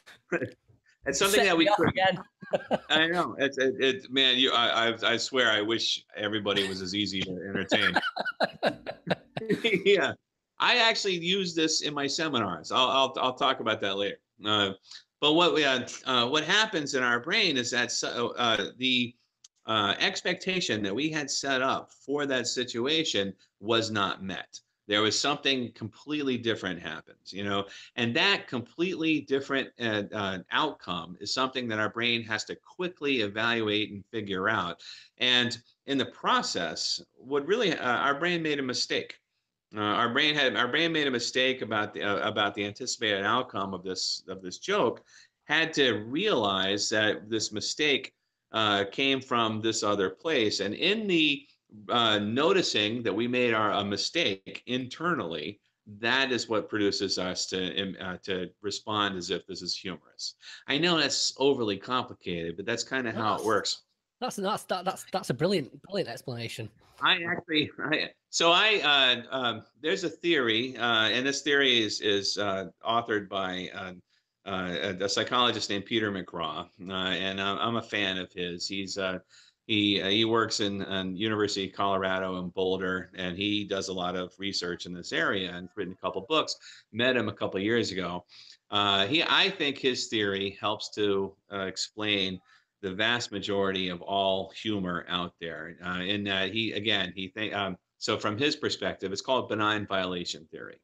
it's something that we could. Again. I know man. I swear, I wish everybody was as easy to entertain. Yeah, I actually use this in my seminars. I'll talk about that later. But what happens in our brain is that the expectation that we had set up for that situation was not met. There was something completely different happens, you know, and that completely different outcome is something that our brain has to quickly evaluate and figure out. And in the process, our brain made a mistake. Our brain made a mistake about the anticipated outcome of this joke. Had to realize that this mistake came from this other place, and in the noticing that we made a mistake internally, that is what produces us to respond as if this is humorous. I know that's overly complicated, but that's kind of how it works. That's a brilliant explanation. There's a theory, and this theory is authored by a psychologist named Peter McGraw, and I'm a fan of his. He works in University of Colorado in Boulder, and he does a lot of research in this area and written a couple books. Met him a couple of years ago. I think his theory helps to explain the vast majority of all humor out there. In that so from his perspective, it's called benign violation theory.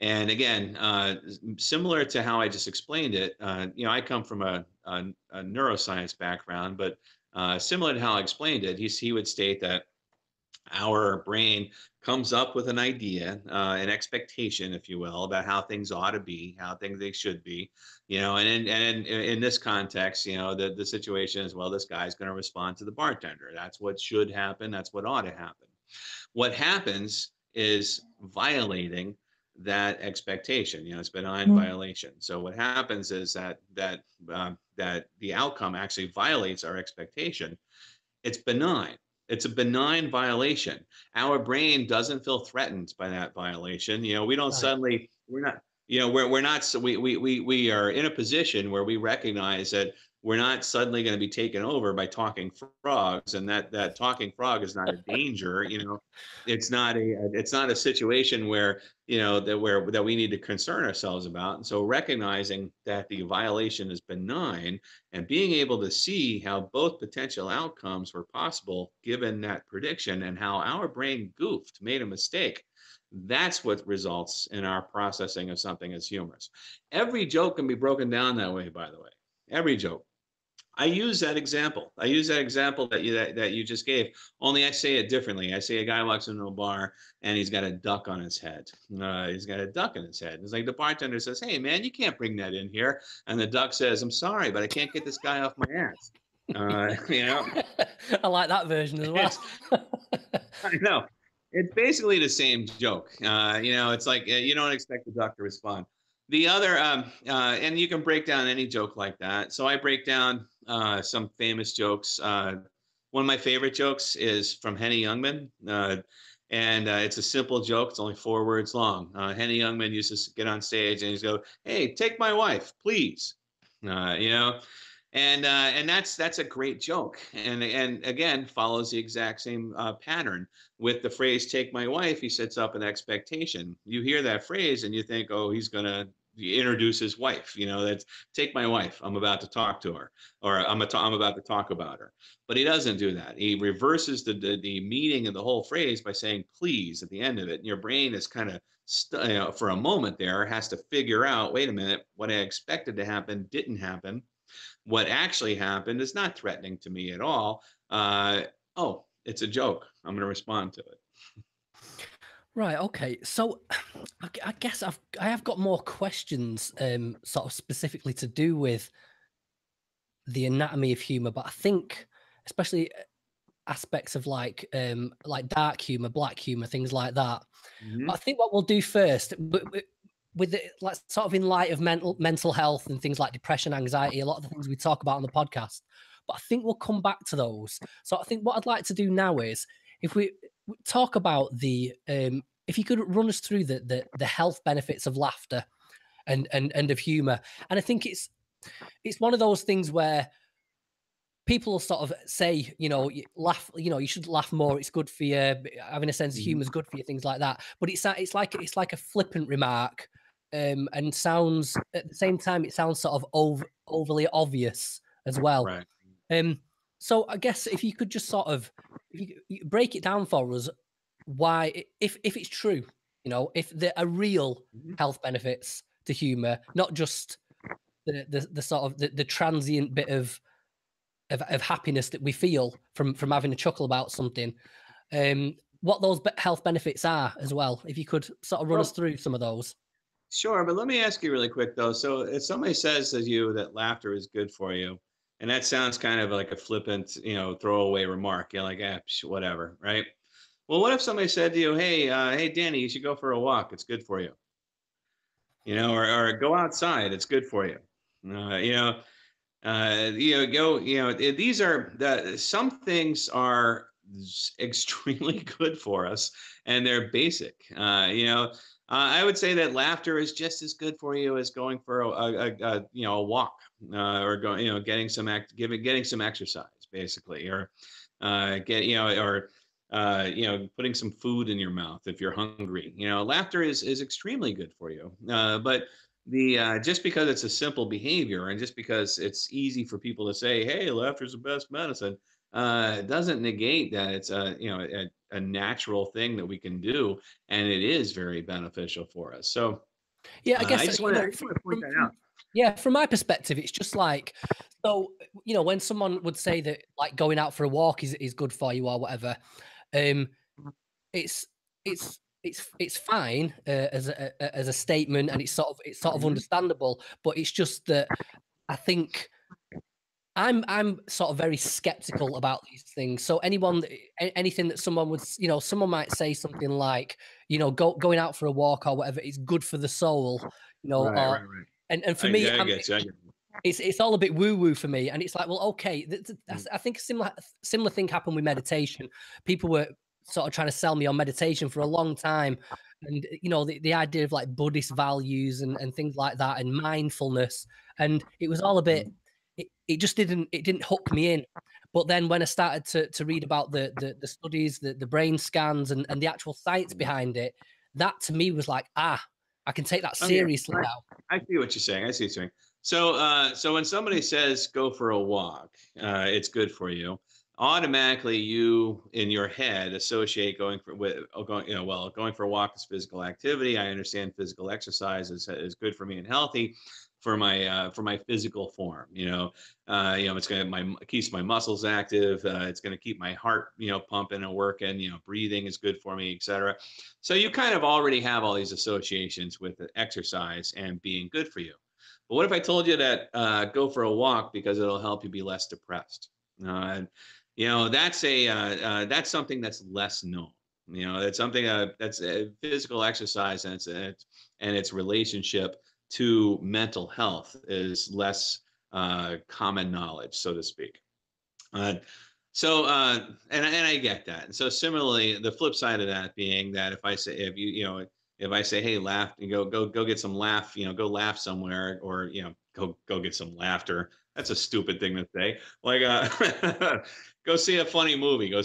And again, similar to how I just explained it, I come from a neuroscience background, but similar to how I explained it, he would state that our brain comes up with an idea, an expectation, if you will, about how things ought to be, how things they should be, and in this context, the situation is, well, this guy's going to respond to the bartender. That's what should happen. That's what ought to happen. What happens is violating that expectation. It's benign violation. So what happens is that the outcome actually violates our expectation. It's benign. It's a benign violation. Our brain doesn't feel threatened by that violation. We don't suddenly, we're not, we're not, so we are in a position where we recognize that we're not suddenly going to be taken over by talking frogs, and that talking frog is not a danger. It's not a situation where, that we need to concern ourselves about. And so recognizing that the violation is benign and being able to see how both potential outcomes were possible given that prediction and how our brain goofed, made a mistake, that's what results in our processing of something as humorous. Every joke can be broken down that way, by the way. Every joke. I use that example. that you just gave, only I say it differently. I say a guy walks into a bar and he's got a duck on his head. He's got a duck in his head. It's like the bartender says, "Hey, man, you can't bring that in here." And the duck says, "I'm sorry, but I can't get this guy off my ass." I like that version as well. I know. It's basically the same joke. It's like you don't expect the duck to respond. The other, and you can break down any joke like that. So I break down some famous jokes. One of my favorite jokes is from Henny Youngman. And it's a simple joke. It's only 4 words long. Henny Youngman used to get on stage and he'd go, "Hey, take my wife, please." And that's a great joke. And again, follows the exact same pattern. With the phrase "take my wife," he sets up an expectation. You hear that phrase and you think, oh, he's going to introduce his wife. That's "take my wife. I'm about to talk to her," or I'm about to talk about her. But he doesn't do that. He reverses the meaning of the whole phrase by saying "please" at the end of it. And your brain is kind of, for a moment there, has to figure out, wait a minute, what I expected to happen didn't happen. What actually happened is not threatening to me at all. Oh, it's a joke. I'm going to respond to it. Right. Okay. So I guess I have got more questions, sort of specifically to do with the anatomy of humor, but I think especially aspects of like dark humor, black humor, things like that. Mm-hmm. But I think what we'll do first, with it, like sort of in light of mental health and things like depression, anxiety, a lot of the things we talk about on the podcast. But I think we'll come back to those. So I think what I'd like to do now is, if we talk about the, if you could run us through the health benefits of laughter and of humor. And I think it's one of those things where people will sort of say, laugh, you should laugh more. It's good for you. Having a sense of humor is good for you, things like that. But it's like a flippant remark. And sounds at the same time, it sounds sort of overly obvious as well. Right. So I guess if you could just sort of you break it down for us, why, if it's true, if there are real health benefits to humor, not just the sort of the transient bit of happiness that we feel from having a chuckle about something, what those health benefits are as well. If you could sort of run us through some of those. Sure, but let me ask you really quick though. So if somebody says to you that laughter is good for you, and that sounds kind of like a flippant, throwaway remark, like, whatever, right? Well, what if somebody said to you, hey, Danny, you should go for a walk. It's good for you. Or go outside. It's good for you. These are some things are extremely good for us, and they're basic. I would say that laughter is just as good for you as going for a walk, or going, getting some exercise, basically, or putting some food in your mouth if you're hungry. Laughter is extremely good for you. But just because it's a simple behavior, and just because it's easy for people to say, "Hey, laughter is the best medicine," doesn't negate that it's a natural thing that we can do, and it is very beneficial for us. So yeah, I guess I just want to point that out. Yeah, from my perspective, it's just like, so when someone would say that like going out for a walk is good for you or whatever, it's it's fine as a statement, and it's sort of understandable, but it's just that I think I'm sort of very skeptical about these things. So anything that someone would, someone might say something like, going out for a walk or whatever, it's good for the soul, Right, or, right, right. and for I me, get you. I get you. it's all a bit woo woo for me. And it's like, well, okay, I think a similar thing happened with meditation. People were sort of trying to sell me on meditation for a long time. And, the idea of like Buddhist values and things like that, and mindfulness. And it was all a bit, it just didn't hook me in. But then when I started to read about the studies, the brain scans, and the actual science behind it, that to me was like, I can take that seriously now. I see what you're saying. I see what you're saying. So when somebody says go for a walk, it's good for you. Automatically, you in your head associate going for a walk is physical activity. I understand physical exercise is good for me and healthy for my physical form. It's keeps my muscles active. It's going to keep my heart pumping and working. Breathing is good for me, etc. So you kind of already have all these associations with the exercise and being good for you. But what if I told you that go for a walk because it'll help you be less depressed? That's something that's less known. That's something that's a physical exercise, and its relationship to mental health is less common knowledge, so to speak. And I get that. And so similarly, the flip side of that being that if I say, hey, laugh, and go get some laugh, go laugh somewhere, or go get some laughter. That's a stupid thing to say. Like go see a funny movie, go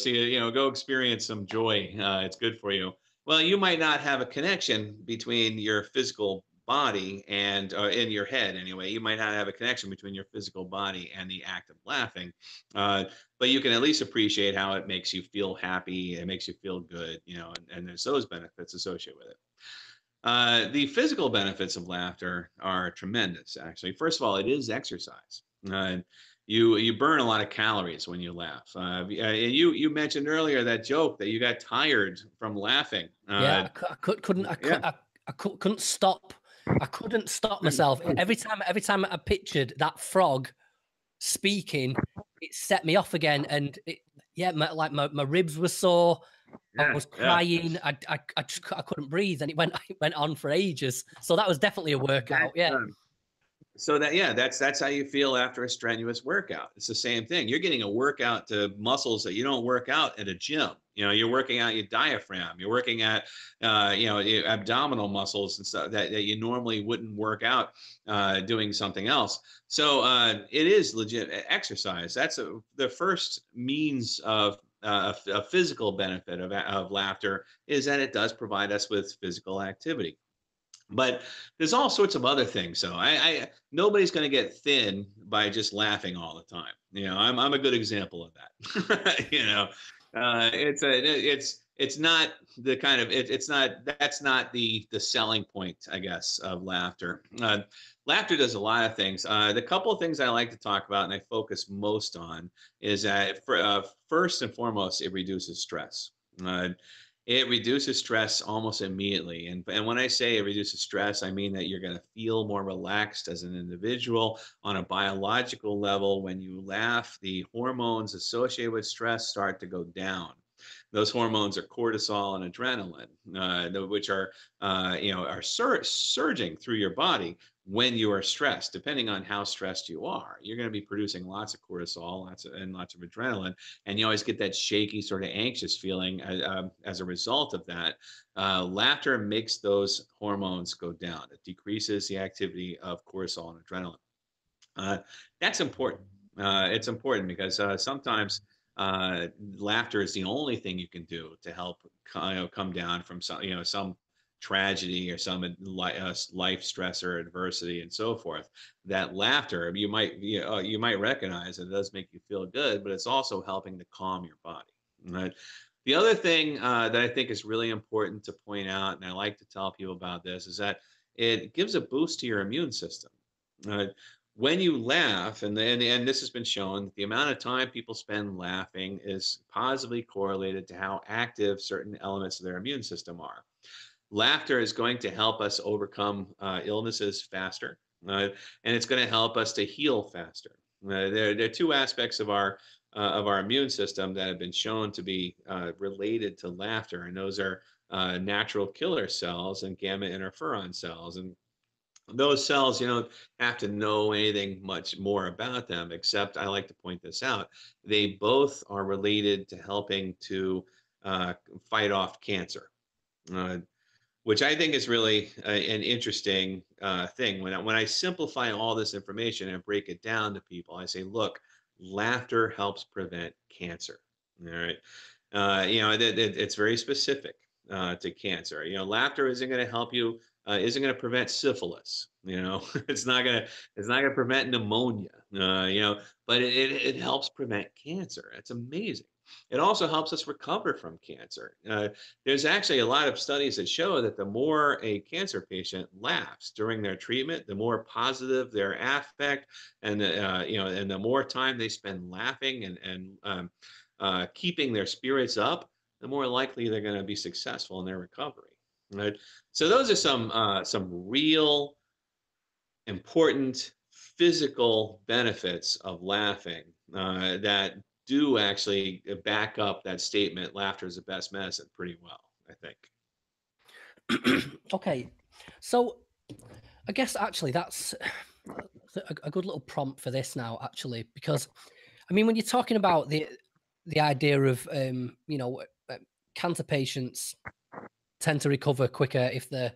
experience some joy. It's good for you. Well, you might not have a connection between your physical body and in your head anyway. You might not have a connection between your physical body and the act of laughing. But you can at least appreciate how it makes you feel happy. It makes you feel good, and there's those benefits associated with it. The physical benefits of laughter are tremendous, actually. First of all, it is exercise. You burn a lot of calories when you laugh. You mentioned earlier that joke that you got tired from laughing. I couldn't stop. I couldn't stop myself. Every time I pictured that frog speaking, it set me off again. And my ribs were sore. I was crying. I couldn't breathe, and it went on for ages. So that was definitely a workout. So that's how you feel after a strenuous workout. It's the same thing. You're getting a workout to muscles that you don't work out at a gym. You're working out your diaphragm. You're working at your abdominal muscles and stuff that you normally wouldn't work out doing something else. So it is legit exercise. That's the first means of a physical benefit of laughter, is that it does provide us with physical activity. But there's all sorts of other things. So nobody's going to get thin by just laughing all the time. I'm a good example of that. It's not the kind of that's not the selling point, I guess, of laughter. Laughter does a lot of things. The couple of things I like to talk about and I focus most on is that first and foremost, it reduces stress. It reduces stress almost immediately. And when I say it reduces stress, I mean that you're going to feel more relaxed as an individual on a biological level. When you laugh, the hormones associated with stress start to go down. Those hormones are cortisol and adrenaline, which are surging through your body when you are stressed. Depending on how stressed you are, you're going to be producing lots of cortisol, lots of adrenaline, and you always get that shaky, sort of anxious feeling as a result of that. Laughter makes those hormones go down. It decreases the activity of cortisol and adrenaline. That's important. It's important because sometimes laughter is the only thing you can do to help come down from some tragedy or some life stress or adversity and so forth. That laughter, you might recognize it does make you feel good, but it's also helping to calm your body. Right? The other thing that I think is really important to point out, and I like to tell people about this, is that it gives a boost to your immune system. when you laugh, and this has been shown, the amount of time people spend laughing is positively correlated to how active certain elements of their immune system are. Laughter is going to help us overcome illnesses faster, and it's going to help us to heal faster. There are two aspects of our immune system that have been shown to be related to laughter, and those are natural killer cells and gamma interferon cells. And those cells, you don't have to know anything much more about them, except I like to point this out. They both are related to helping to fight off cancer. Uh, which I think is really an interesting thing. When I simplify all this information and break it down to people, I say, look, laughter helps prevent cancer. All right. It's very specific to cancer. Laughter isn't going to help you, isn't going to prevent syphilis. It's not going to prevent pneumonia, but it helps prevent cancer. It's amazing. It also helps us recover from cancer. There's actually a lot of studies that show that the more a cancer patient laughs during their treatment, the more positive their affect, and and the more time they spend laughing and keeping their spirits up, the more likely they're going to be successful in their recovery. Right? So those are some real important physical benefits of laughing that do actually back up that statement, laughter is the best medicine, pretty well, I think. Okay, so I guess actually that's a good little prompt for this now, actually, because I mean, when you're talking about the idea of cancer patients tend to recover quicker if they're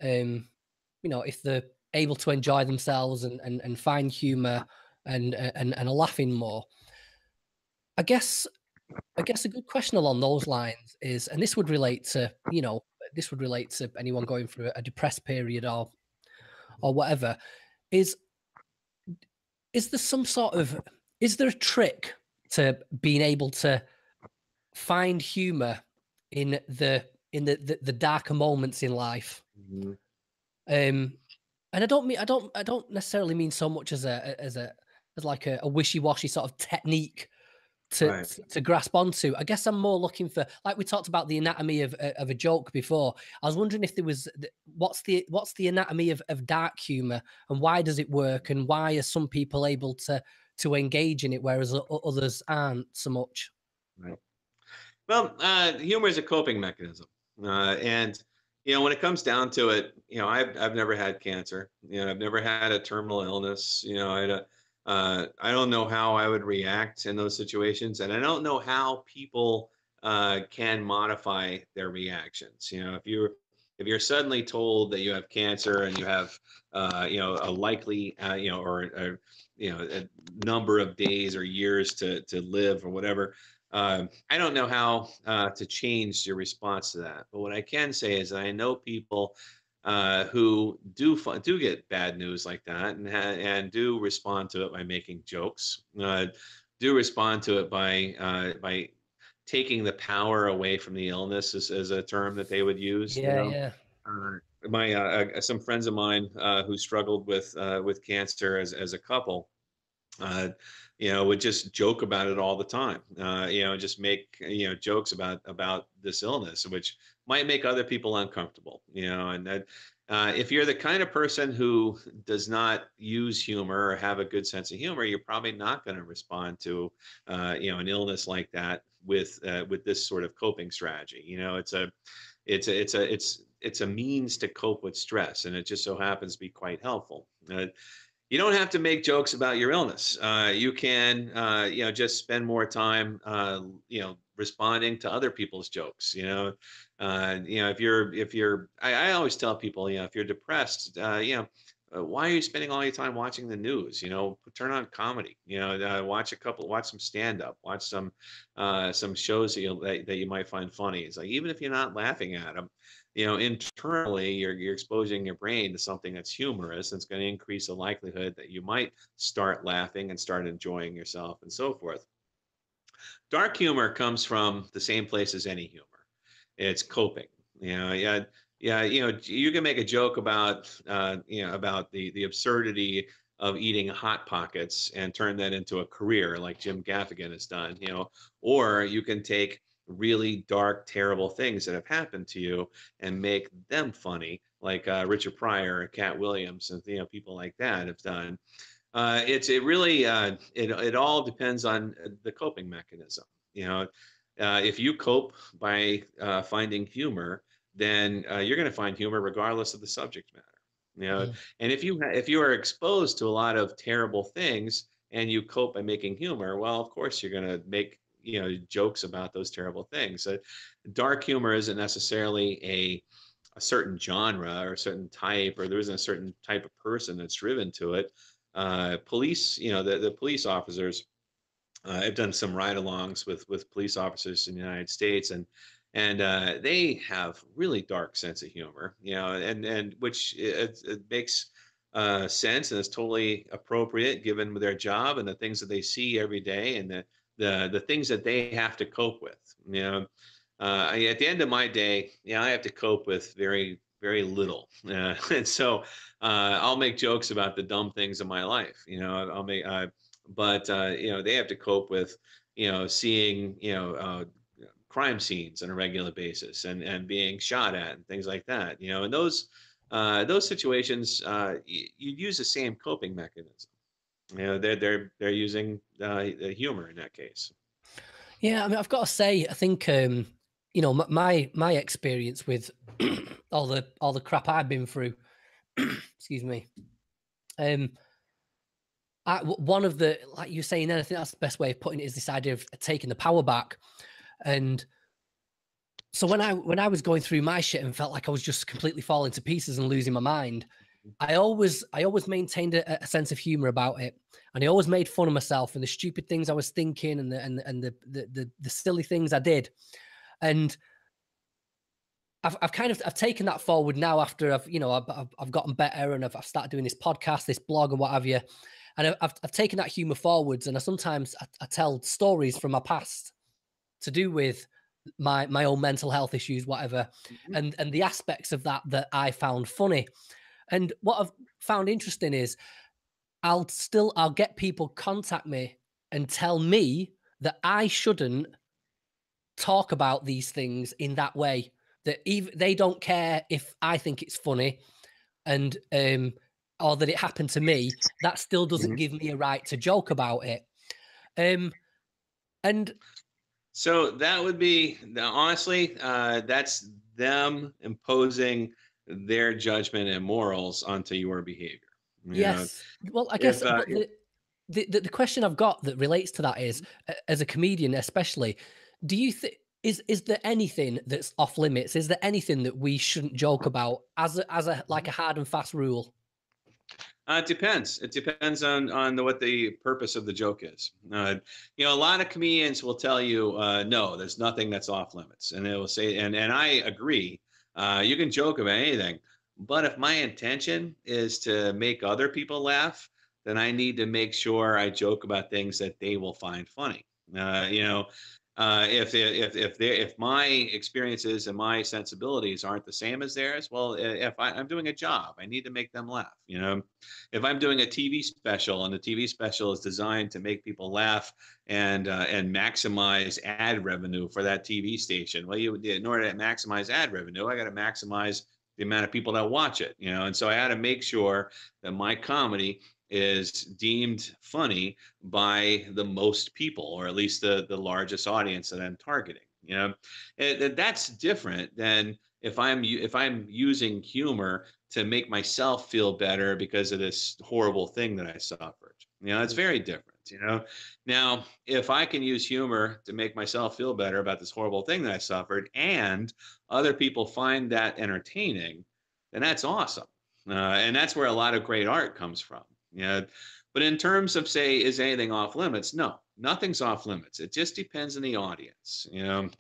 if they're able to enjoy themselves and find humor and are laughing more. I guess a good question along those lines is, and this would relate to anyone going through a depressed period or whatever, is there some sort of, is there a trick to being able to find humor in the darker moments in life? Mm-hmm. And I don't necessarily mean so much as like a wishy-washy sort of technique to grasp onto. I guess I'm more looking for, like we talked about the anatomy of a joke before. I was wondering if there was, what's the anatomy of dark humor, and why does it work, and why are some people able to engage in it whereas others aren't so much? Right. Well, humor is a coping mechanism, and when it comes down to it, I've never had cancer. I've never had a terminal illness. I don't know how I would react in those situations, and I don't know how people can modify their reactions. If you're suddenly told that you have cancer and you have a likely or a number of days or years to live or whatever, I don't know how to change your response to that. But what I can say is that I know people who do get bad news like that and do respond to it by making jokes, do respond to it by taking the power away from the illness, as a term that they would use. Yeah. Some friends of mine who struggled with cancer as a couple, would just joke about it all the time. Just make jokes about this illness, which might make other people uncomfortable. And that, if you're the kind of person who does not use humor or have a good sense of humor, you're probably not going to respond to an illness like that with this sort of coping strategy. It's a means to cope with stress, and it just so happens to be quite helpful. You don't have to make jokes about your illness. You can, just spend more time, responding to other people's jokes. If you're, I always tell people, if you're depressed, why are you spending all your time watching the news? Turn on comedy. Watch some stand up, watch some shows that you might find funny. It's like, even if you're not laughing at them, internally you're exposing your brain to something that's humorous, and it's going to increase the likelihood that you might start laughing and start enjoying yourself and so forth. Dark humor comes from the same place as any humor. It's coping. You can make a joke about about the absurdity of eating Hot Pockets and turn that into a career like Jim Gaffigan has done, or you can take really dark, terrible things that have happened to you and make them funny, like Richard Pryor and Cat Williams and people like that have done. It all depends on the coping mechanism. If you cope by finding humor, then you're going to find humor regardless of the subject matter. Mm. And if you are exposed to a lot of terrible things and you cope by making humor, well, of course you're going to make jokes about those terrible things. Dark humor isn't necessarily a certain genre or a certain type, or there isn't a certain type of person that's driven to it. Police, the police officers, I've done some ride-alongs with police officers in the United States, and they have really dark sense of humor, and which it makes sense and is totally appropriate given their job and the things that they see every day and the things that they have to cope with. At the end of my day, I have to cope with very, very little, and so I'll make jokes about the dumb things in my life. I'll make, but they have to cope with, seeing, crime scenes on a regular basis and being shot at and things like that. And those situations, you use the same coping mechanism. They're using the humor in that case. Yeah, I mean, I've got to say, I think my experience with all the crap I've been through. Excuse me. One of the, like you're saying, I think that's the best way of putting it, is this idea of taking the power back. And so when I was going through my shit and felt like I was just completely falling to pieces and losing my mind, I always maintained a sense of humor about it, and I always made fun of myself and the stupid things I was thinking and the silly things I did. And I've taken that forward now after I've gotten better and I've started doing this podcast, this blog, and what have you. And I've taken that humor forwards, and I tell stories from my past to do with my own mental health issues, whatever, and the aspects of that I found funny. And what I've found interesting is I'll get people contact me and tell me that I shouldn't talk about these things in that way, that even they don't care if I think it's funny and or that it happened to me. That still doesn't give me a right to joke about it. And so that would be, honestly, that's them imposing their judgment and morals onto your behavior. Yes. Well, I guess the question I've got that relates to that is, as a comedian especially, do you think, is there anything that's off limits? Is there anything that we shouldn't joke about as a like a hard and fast rule? It depends. It depends on what the purpose of the joke is. A lot of comedians will tell you, no, there's nothing that's off limits, and they will say, and I agree. You can joke about anything, but if my intention is to make other people laugh, then I need to make sure I joke about things that they will find funny. If my experiences and my sensibilities aren't the same as theirs, well, if I'm doing a job, I need to make them laugh. If I'm doing a TV special and the TV special is designed to make people laugh and maximize ad revenue for that TV station, well, in order to maximize ad revenue, I got to maximize the amount of people that watch it. And so I had to make sure that my comedy is deemed funny by the most people, or at least the largest audience that I'm targeting. That's different than if I'm using humor to make myself feel better because of this horrible thing that I suffered. It's very different. Now, if I can use humor to make myself feel better about this horrible thing that I suffered, and other people find that entertaining, then that's awesome. And that's where a lot of great art comes from. But in terms of, say, is anything off limits? No, nothing's off limits. It just depends on the audience, and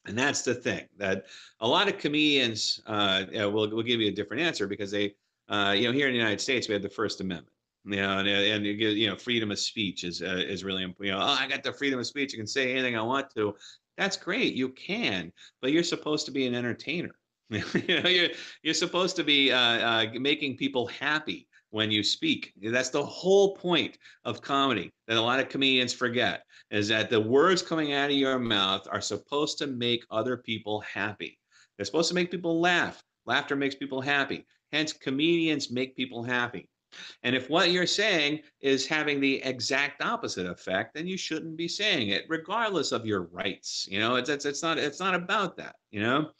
that's the thing, that a lot of comedians will give you a different answer because they, here in the United States, we have the First Amendment, and freedom of speech is really important. Oh, I got the freedom of speech. You can say anything I want to. That's great. You can, but you're supposed to be an entertainer. You're supposed to be making people happy when you speak. That's the whole point of comedy that a lot of comedians forget, is that the words coming out of your mouth are supposed to make other people happy. They're supposed to make people laugh. Laughter makes people happy. Hence, comedians make people happy. And if what you're saying is having the exact opposite effect, then you shouldn't be saying it, regardless of your rights. You know, it's not about that. You know,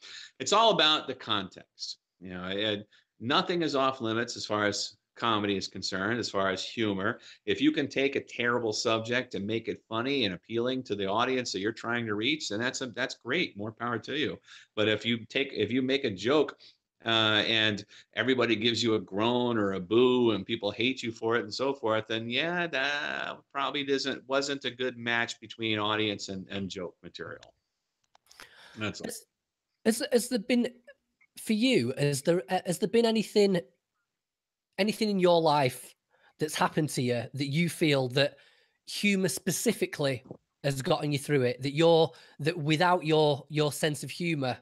it's all about the context. You know, nothing is off limits as far as comedy is concerned, as far as humor. If you can take a terrible subject and make it funny and appealing to the audience that you're trying to reach, then that's great. More power to you. But if you make a joke and everybody gives you a groan or a boo and people hate you for it and so forth, then yeah, that probably wasn't a good match between audience and joke material. That's all. Has there been, for you, has there been anything in your life that's happened to you that you feel that humor specifically has gotten you through it, that without your sense of humor,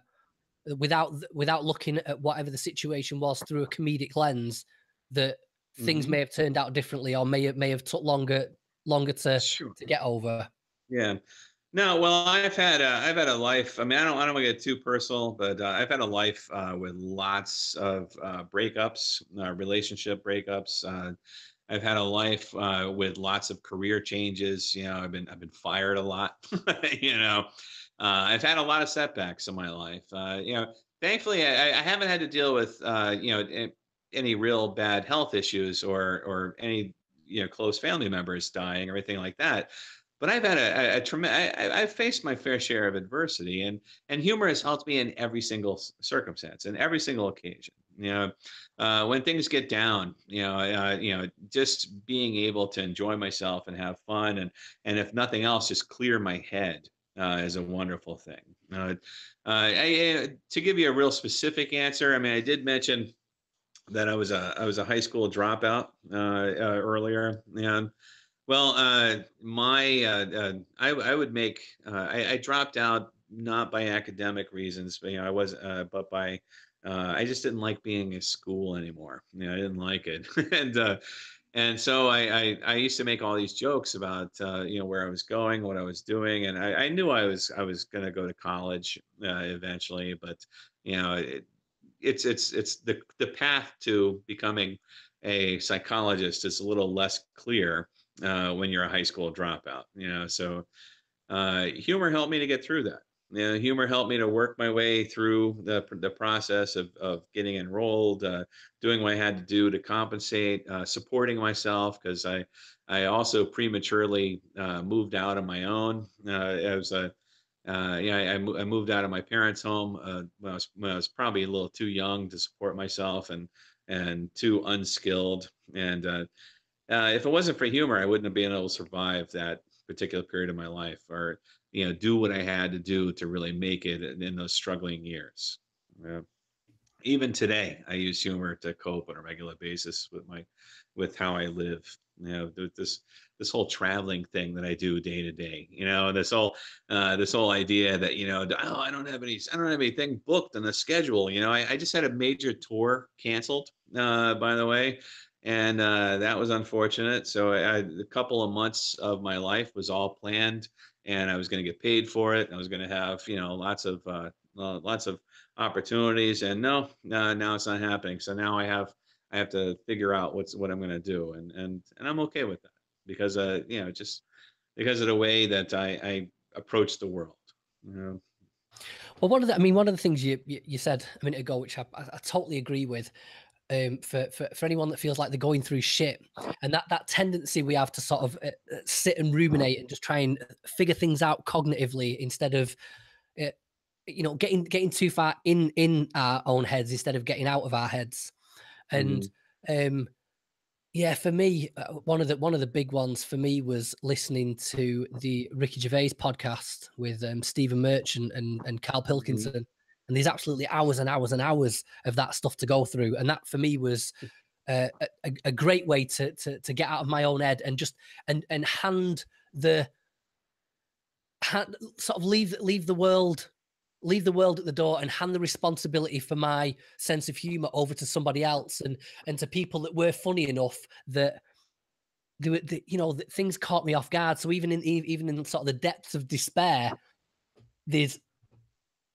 without looking at whatever the situation was through a comedic lens, that things may have turned out differently, or may have took longer to get over? Yeah. No, well, I've had a life. I mean, I don't want to get too personal, but I've had a life with lots of breakups, relationship breakups. I've had a life with lots of career changes. You know, I've been fired a lot. You know, I've had a lot of setbacks in my life. You know, thankfully, I haven't had to deal with you know, any real bad health issues or any, you know, close family members dying or anything like that. But I've had I've faced my fair share of adversity, and humor has helped me in every single circumstance and every single occasion. You know, when things get down, you know, just being able to enjoy myself and have fun, and if nothing else, just clear my head is a wonderful thing. To give you a real specific answer, I mean, I did mention that I was a high school dropout earlier, and well, I would make I dropped out not by academic reasons, but you know, I was but by I just didn't like being in school anymore. You know, I didn't like it, and so I used to make all these jokes about you know, where I was going, what I was doing, and I knew I was going to go to college eventually, but you know, it's the path to becoming a psychologist is a little less clear when you're a high school dropout, you know. So humor helped me to get through that. You know, humor helped me to work my way through the process of getting enrolled, doing what I had to do to compensate, supporting myself, because I also prematurely moved out on my own. I moved out of my parents' home when I was probably a little too young to support myself and too unskilled. And if it wasn't for humor, I wouldn't have been able to survive that particular period of my life, or you know, do what I had to do to really make it in those struggling years. Even today, I use humor to cope on a regular basis with how I live. You know, this whole traveling thing that I do day to day. You know, this whole idea that, you know, oh, I don't have anything booked on the schedule. You know, I just had a major tour canceled, by the way. And that was unfortunate. So a couple of months of my life was all planned, and I was going to get paid for it. I was going to have, you know, lots of opportunities, and now it's not happening. So now I have to figure out what I'm going to do, and I'm okay with that, because you know, just because of the way that I approach the world. You know? Well, one of the things you said a minute ago, which I totally agree with. For anyone that feels like they're going through shit, and that tendency we have to sort of sit and ruminate and just try and figure things out cognitively, instead of you know, getting too far in our own heads instead of getting out of our heads. And yeah, for me, one of the big ones for me was listening to the Ricky Gervais podcast with Stephen Merchant and Carl Pilkington. And there's absolutely hours and hours and hours of that stuff to go through. And that for me was a great way to get out of my own head and just and sort of leave the world leave the world at the door and hand the responsibility for my sense of humor over to somebody else, and to people that were funny enough that that things caught me off guard. So even in sort of the depths of despair, there's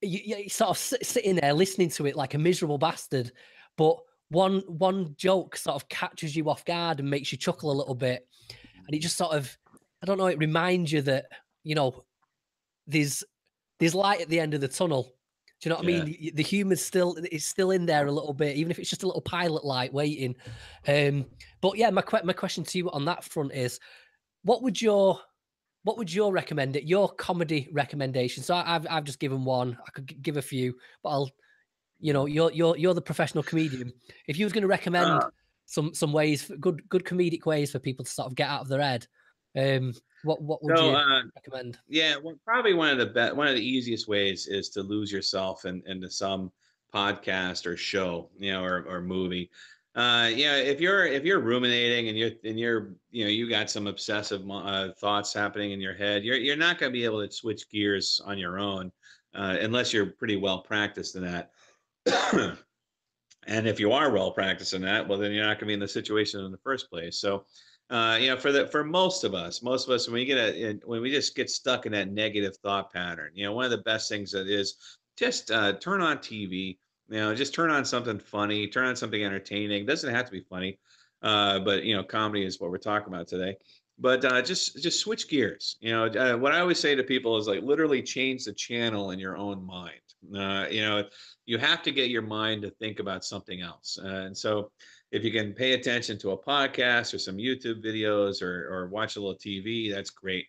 you sort of sitting there listening to it like a miserable bastard, but one joke sort of catches you off guard and makes you chuckle a little bit, and it just sort of, I don't know, it reminds you that there's light at the end of the tunnel. Do you know what I mean? The humor's still in there a little bit, even if it's just a little pilot light waiting. But yeah, my question to you on that front is, what would your recommend it? Your comedy recommendation. So I've just given one. I could give a few, but you're the professional comedian. If you was going to recommend some ways, good comedic ways for people to sort of get out of their head, what would you recommend? Yeah, well, probably one of the easiest ways is to lose yourself into some podcast or show, or movie. If you're ruminating and you got some obsessive thoughts happening in your head, you're not going to be able to switch gears on your own unless you're pretty well practiced in that. And if you are well practiced in that, well, then you're not going to be in the situation in the first place. So, for most of us, when we just get stuck in that negative thought pattern, one of the best things that is just turn on TV. Just turn on something funny, turn on something entertaining. It doesn't have to be funny, but comedy is what we're talking about today. But just switch gears. What I always say to people is, like, literally change the channel in your own mind. You have to get your mind to think about something else. And so if you can pay attention to a podcast or some YouTube videos or watch a little TV, that's great.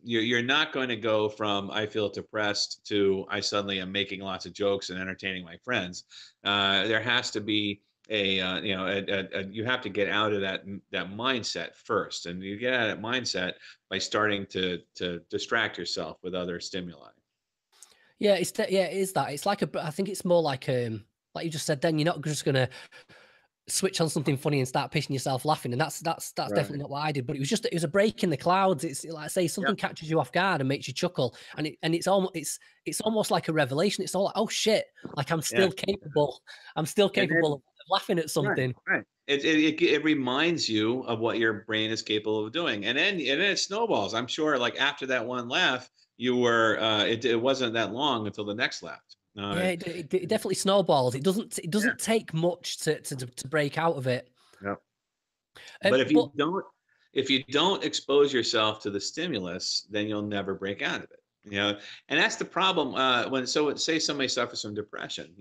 You're not going to go from I feel depressed to I suddenly am making lots of jokes and entertaining my friends. There has to be you have to get out of that mindset first, and you get out of that mindset by starting to distract yourself with other stimuli. Yeah, it is that. It's like I think it's more like you just said. Then you're not just gonna switch on something funny and start pissing yourself laughing, and that's right. Definitely not what I did. But it was a break in the clouds. It's like I say, something catches you off guard and makes you chuckle, and it's almost like a revelation. It's all like, oh shit, like I'm still capable. I'm still capable of laughing at something. Right. It reminds you of what your brain is capable of doing, and then it snowballs. I'm sure, like, after that one laugh, you were it wasn't that long until the next laugh. It definitely snowballs. It doesn't take much to break out of it. Yeah. But if you don't expose yourself to the stimulus, then you'll never break out of it. And that's the problem. Say somebody suffers from depression,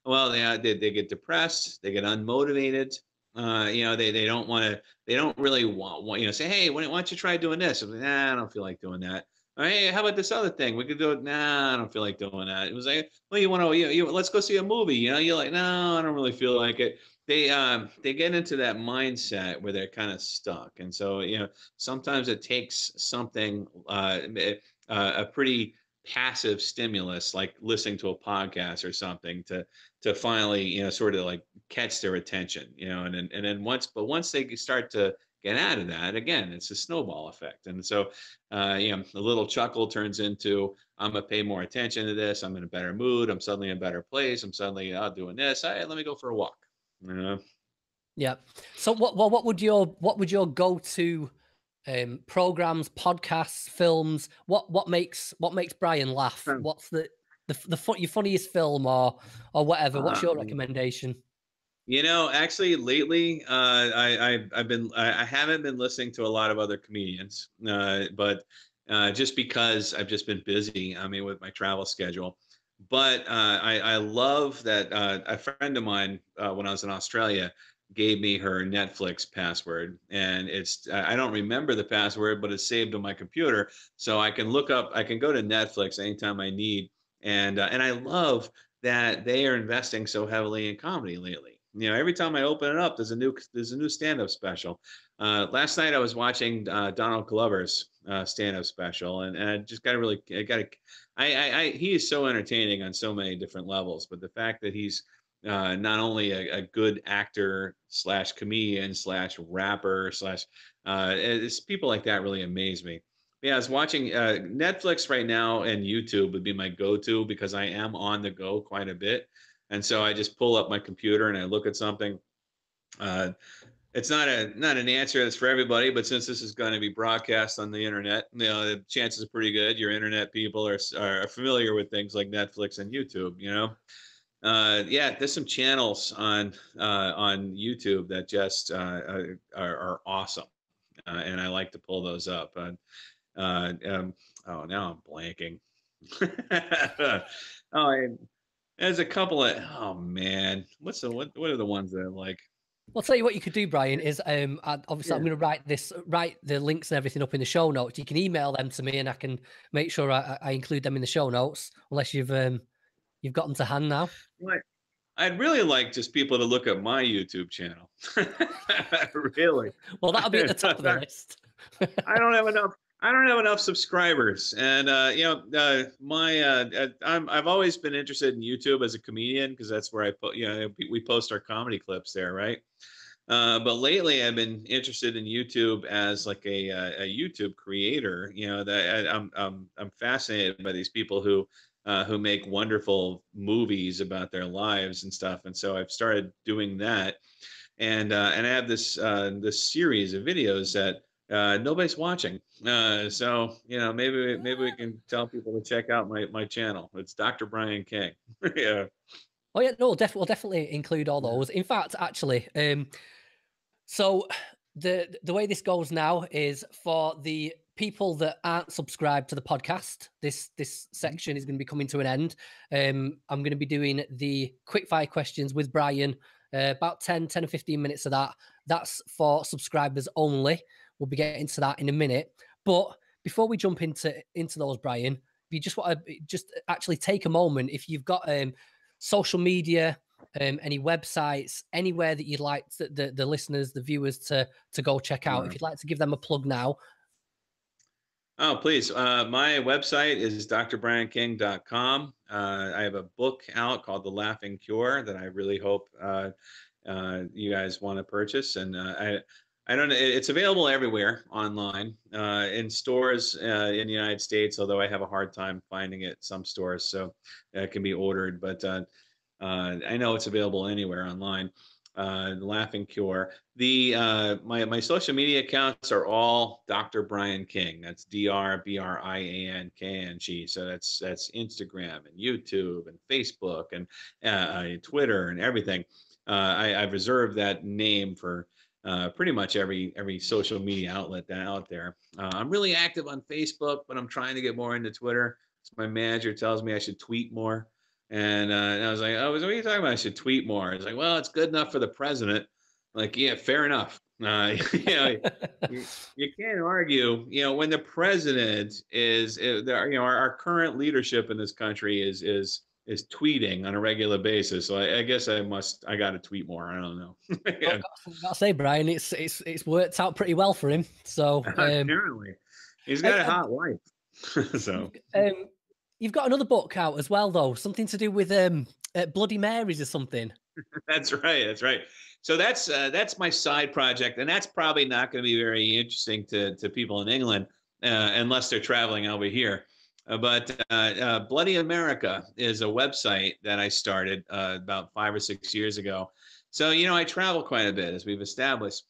well, they get depressed, they get unmotivated. They don't really want, say, hey, why don't you try doing this? I'm like, nah, I don't feel like doing that. Hey, how about this other thing? We could do it. Nah, I don't feel like doing that. It was like, well, you want to, let's go see a movie. You're like, no, I don't really feel like it. They get into that mindset where they're kind of stuck. And so, sometimes it takes something, a pretty passive stimulus, like listening to a podcast or something to finally, sort of like catch their attention, and then once they start to get out of that, again, it's a snowball effect. And so, the little chuckle turns into, I'm going to pay more attention to this. I'm in a better mood. I'm suddenly in a better place. I'm suddenly doing this. Hey, let me go for a walk. Yeah. So what would your go-to programs, podcasts, films, what makes Brian laugh? What's your funniest film or whatever? What's your recommendation? Actually, lately, I haven't been listening to a lot of other comedians, but just because I've just been busy, with my travel schedule. But I love that a friend of mine, when I was in Australia, gave me her Netflix password, and I don't remember the password, but it's saved on my computer, so I can go to Netflix anytime I need, and I love that they are investing so heavily in comedy lately. Every time I open it up, there's a new stand-up special. Last night I was watching Donald Glover's stand-up special, and I just he is so entertaining on so many different levels. But the fact that he's not only a good actor / comedian / rapper / it's people like that really amaze me. Yeah, I was watching Netflix right now, and YouTube would be my go-to because I am on the go quite a bit. And so I just pull up my computer and I look at something. Uh, it's not an answer that's for everybody, but since this is going to be broadcast on the internet, the chances are pretty good your internet people are familiar with things like Netflix and YouTube. Yeah, there's some channels on YouTube that just are awesome, and I like to pull those up. Oh, now I'm blanking. Oh, and there's a couple of, oh man, what are the ones that I like? I'll tell you what you could do, Brian, is obviously Yeah. I'm going to write the links and everything up in the show notes. You can email them to me, and I can make sure I include them in the show notes. Unless you've got them to hand now. Well, I'd really like just people to look at my YouTube channel. Really. Well, that'll be at the top of the list. I don't have enough. I don't have enough subscribers, and I've always been interested in YouTube as a comedian because that's where I put. We post our comedy clips there, right? But lately, I've been interested in YouTube as like a YouTube creator. I'm fascinated by these people who make wonderful movies about their lives and stuff, and so I've started doing that, and I have this series of videos that nobody's watching. So maybe we can tell people to check out my channel. It's Dr. Brian King. Yeah. Oh yeah, no, we'll definitely include all those. In fact, actually, so the way this goes now is for the people that aren't subscribed to the podcast, this section is going to be coming to an end. I'm going to be doing the quickfire questions with Brian, about 10 or 15 minutes of that. That's for subscribers only. We'll be getting to that in a minute. But before we jump into those, Brian, if you just want to just actually take a moment, if you've got social media, any websites, anywhere that you'd like the listeners, the viewers to go check out, if you'd like to give them a plug now. Oh, please. My website is drbrianking.com. I have a book out called The Laughing Cure that I really hope you guys want to purchase. And I don't know, it's available everywhere online, in stores in the United States, although I have a hard time finding it at some stores. So it can be ordered, but I know it's available anywhere online. The Laughing Cure. My social media accounts are all Dr. Brian King. That's DrBrianKing. So that's Instagram and YouTube and Facebook and Twitter and everything. I've reserved that name for pretty much every social media outlet out there. I'm really active on Facebook, but I'm trying to get more into Twitter. So my manager tells me I should tweet more. And I was like, oh, what are you talking about? I should tweet more. It's like, well, it's good enough for the president. Like, yeah, fair enough. You can't argue, when the president is, our current leadership in this country is tweeting on a regular basis. So I guess I got to tweet more. I don't know. Yeah. I've got to say, Brian, it's worked out pretty well for him. So apparently he's got a hot wife. So you've got another book out as well, though, something to do with Bloody Marys or something. That's right. So that's my side project, and that's probably not going to be very interesting to people in England unless they're traveling over here. But Bloody America is a website that I started about 5 or 6 years ago. So I travel quite a bit, as we've established.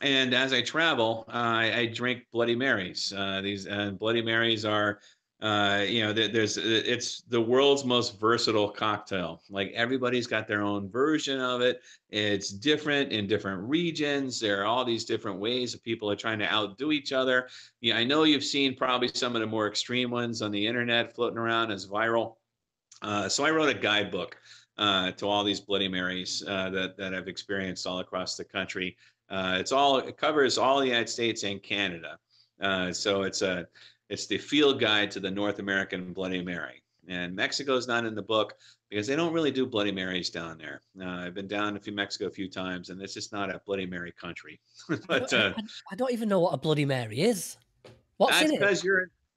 And as I travel, I drink Bloody Marys. These Bloody Marys are it's the world's most versatile cocktail. Like, everybody's got their own version of it. It's different in different regions. There are all these different ways that people are trying to outdo each other. I know you've seen probably some of the more extreme ones on the internet floating around as viral. So I wrote a guidebook to all these Bloody Marys that I've experienced all across the country. It covers all the United States and Canada. So it's the field guide to the North American Bloody Mary. And Mexico's not in the book because they don't really do Bloody Marys down there. I've been down to Mexico a few times, and it's just not a Bloody Mary country. But I don't even know what a Bloody Mary is. What's in it?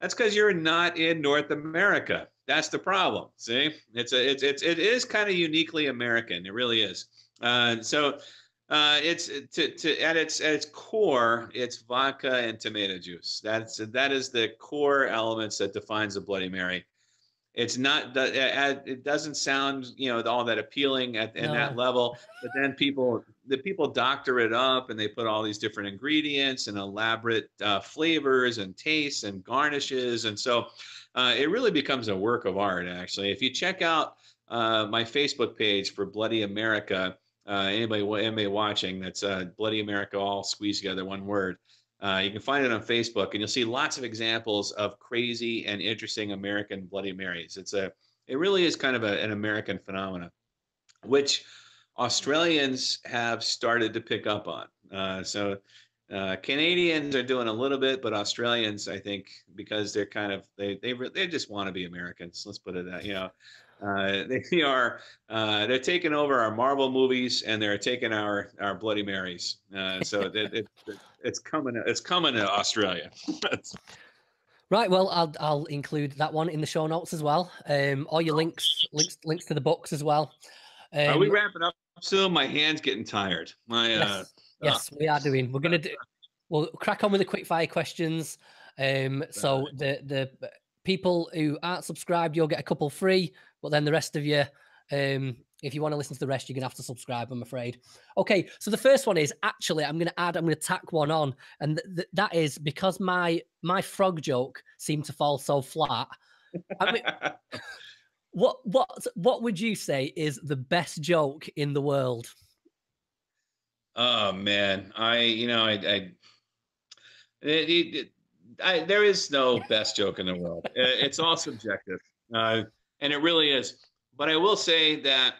That's because you're not in North America. That's the problem. See, it is kind of uniquely American. It really is. So It's at its core, it's vodka and tomato juice. That is the core elements that defines a Bloody Mary. It's not it doesn't sound all that appealing in that No. level, but then the people doctor it up and they put all these different ingredients and elaborate flavors and tastes and garnishes, and so it really becomes a work of art. Actually, if you check out my Facebook page for Bloody America, anybody watching, that's Bloody America, all squeezed together, one word. You can find it on Facebook, and you'll see lots of examples of crazy and interesting American Bloody Marys. It really is kind of an American phenomenon, which Australians have started to pick up on. So Canadians are doing a little bit, but Australians, I think, because they're kind of they just want to be Americans. Let's put it that, they're taking over our Marvel movies, and they're taking our Bloody Marys. So it's coming to Australia. Right. Well, I'll include that one in the show notes as well. All your links to the books as well. Are we wrapping up soon? My hand's getting tired. Yes, we are doing. We'll crack on with the quick fire questions. So the people who aren't subscribed, you'll get a couple free, but then the rest of you, if you want to listen to the rest, you're going to have to subscribe, I'm afraid. Okay, so the first one is, actually, I'm going to tack one on, and that is because my frog joke seemed to fall so flat. I mean, what would you say is the best joke in the world? Oh man, there is no best joke in the world. It's all subjective, and it really is. But I will say that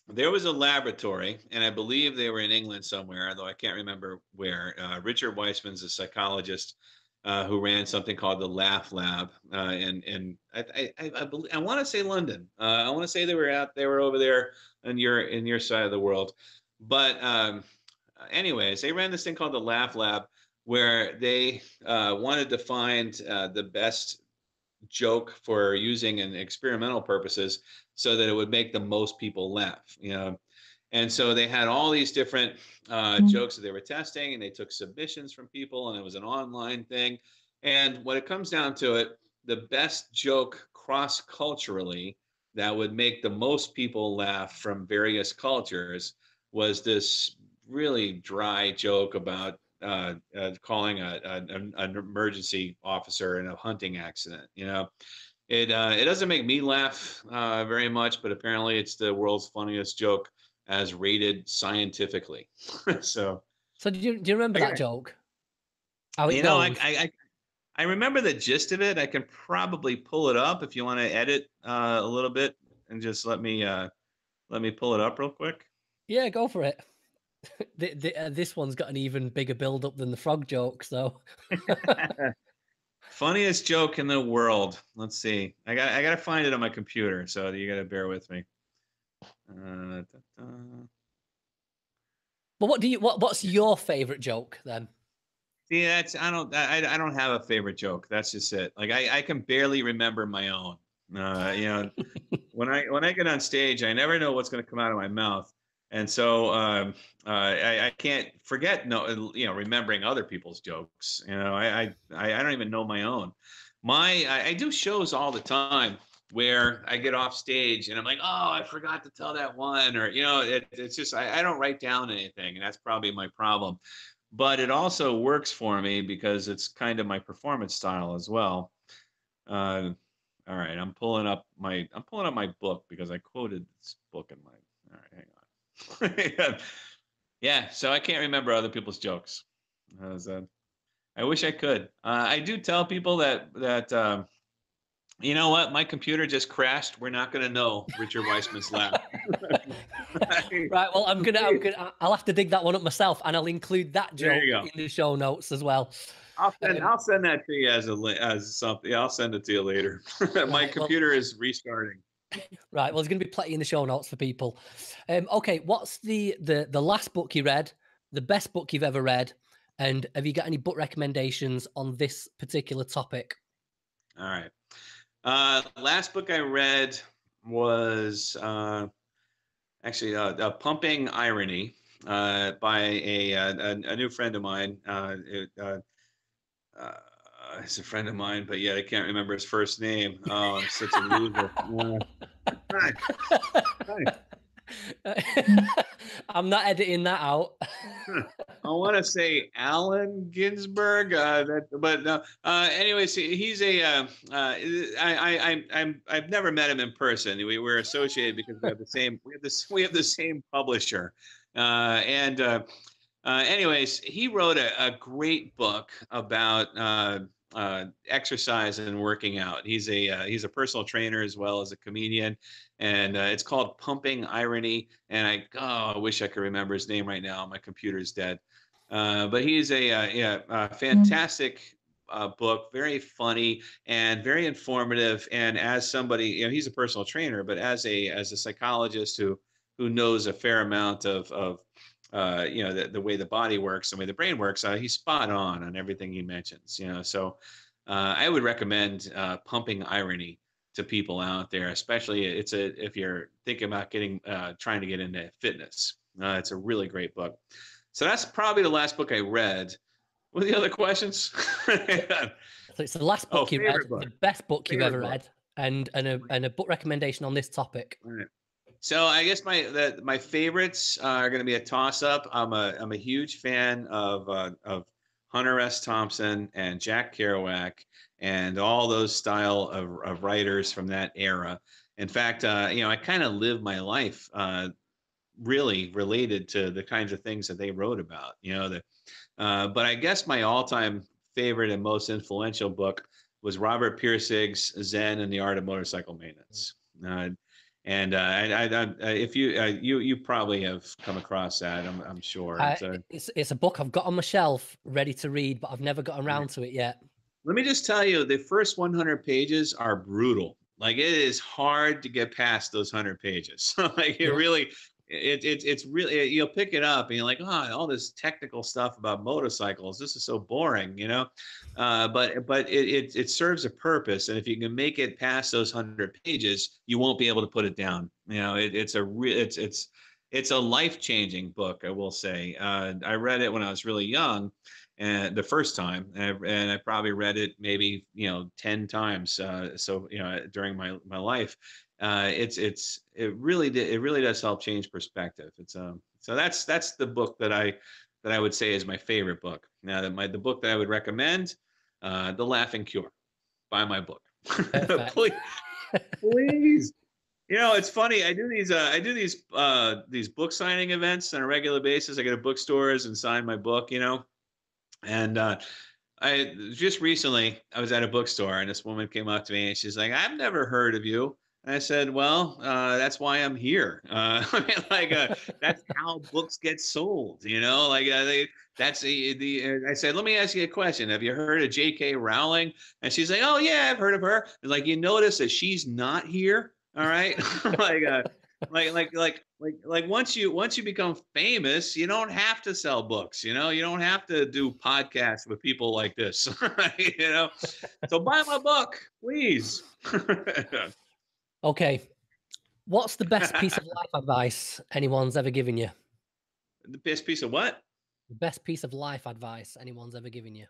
there was a laboratory, and I believe they were in England somewhere, though I can't remember where. Richard Weissman's a psychologist who ran something called the Laugh Lab, and I want to say London. I want to say they were over there in your side of the world. But anyways, they ran this thing called the Laugh Lab, where they wanted to find the best joke for using in experimental purposes so that it would make the most people laugh, And so they had all these different jokes that they were testing, and they took submissions from people, and it was an online thing. And when it comes down to it, the best joke cross-culturally that would make the most people laugh from various cultures was this really dry joke about calling an emergency officer in a hunting accident. It doesn't make me laugh very much, but apparently it's the world's funniest joke as rated scientifically. So do you remember that joke? How it goes? I remember the gist of it. I can probably pull it up if you want to edit a little bit and just let me pull it up real quick. Yeah, go for it. This one's got an even bigger build up than the frog joke, so. Funniest joke in the world. Let's see. I got to find it on my computer, so you got to bear with me. But what's your favorite joke then? See, I don't have a favorite joke. That's just it. Like I can barely remember my own. When I get on stage, I never know what's going to come out of my mouth. And so I can't forget remembering other people's jokes. I don't even know my own. I do shows all the time where I get off stage and I'm like, oh, I forgot to tell that one, or it's just I don't write down anything, and that's probably my problem. But it also works for me because it's kind of my performance style as well. All right, I'm pulling up my book because I quoted this book in my. All right, hang on. Yeah, so I can't remember other people's jokes. I wish I could. I do tell people that you know what, my computer just crashed. We're not going to know Richard Weissman's laugh. Right. Well, I'll have to dig that one up myself, and I'll include that joke in the show notes as well. I'll send that to you as something. I'll send it to you later. My computer is restarting. Right. Well, there's going to be plenty in the show notes for people. Okay. What's the last book you read, the best book you've ever read, and have you got any book recommendations on this particular topic? All right. Last book I read was actually Pumping Irony by a new friend of mine. He's a friend of mine, but yet I can't remember his first name. Oh, I'm such a loser. Hi. I'm not editing that out. I want to say Allen Ginsberg, anyways, he's I've never met him in person. We're associated because we have the same publisher, anyways, he wrote a great book about exercise and working out. He's a personal trainer as well as a comedian, and it's called Pumping Irony. And I wish I could remember his name right now. My computer's dead. But he's a fantastic book, very funny and very informative. And as somebody, he's a personal trainer, but as a psychologist who knows a fair amount of the way the body works, the way the brain works, he's spot on everything he mentions. So I would recommend Pumping Irony to people out there, especially if you're thinking about trying to get into fitness. It's a really great book. So that's probably the last book I read. What are the other questions? So it's the last book you read, book. the best book you've ever book. read, and a book recommendation on this topic. All right. So I guess my favorites are going to be a toss-up. I'm a huge fan of Hunter S. Thompson and Jack Kerouac and all those style of writers from that era. In fact, I kind of live my life really related to the kinds of things that they wrote about. But I guess my all-time favorite and most influential book was Robert Pirsig's Zen and the Art of Motorcycle Maintenance. And if you probably have come across that, I'm sure. It's a book I've got on my shelf ready to read, but I've never got around to it yet. Let me just tell you, the first 100 pages are brutal. Like, it is hard to get past those 100 pages. It's really, you'll pick it up and you're like, all this technical stuff about motorcycles, this is so boring, but it serves a purpose. And if you can make it past those 100 pages, you won't be able to put it down. It's a life-changing book, I will say. I read it when I was really young, and the first time, and I probably read it maybe 10 times. During my life. It really does help change perspective. So that's the book that I would say is my favorite book. Now, the book that I would recommend, The Laughing Cure. Buy my book. Please. It's funny. I do these book signing events on a regular basis. I go to bookstores and sign my book, and I just recently I was at a bookstore and this woman came up to me and she's like, "I've never heard of you." And I said, "Well, that's why I'm here." That's how books get sold, I said, "Let me ask you a question. Have you heard of J.K. Rowling?" And she's like, "Oh yeah, I've heard of her." And you notice that she's not here. All right. Once you become famous, you don't have to sell books, you don't have to do podcasts with people like this. So buy my book, please. Okay. What's the best piece of life advice anyone's ever given you? The best piece of what? The best piece of life advice anyone's ever given you.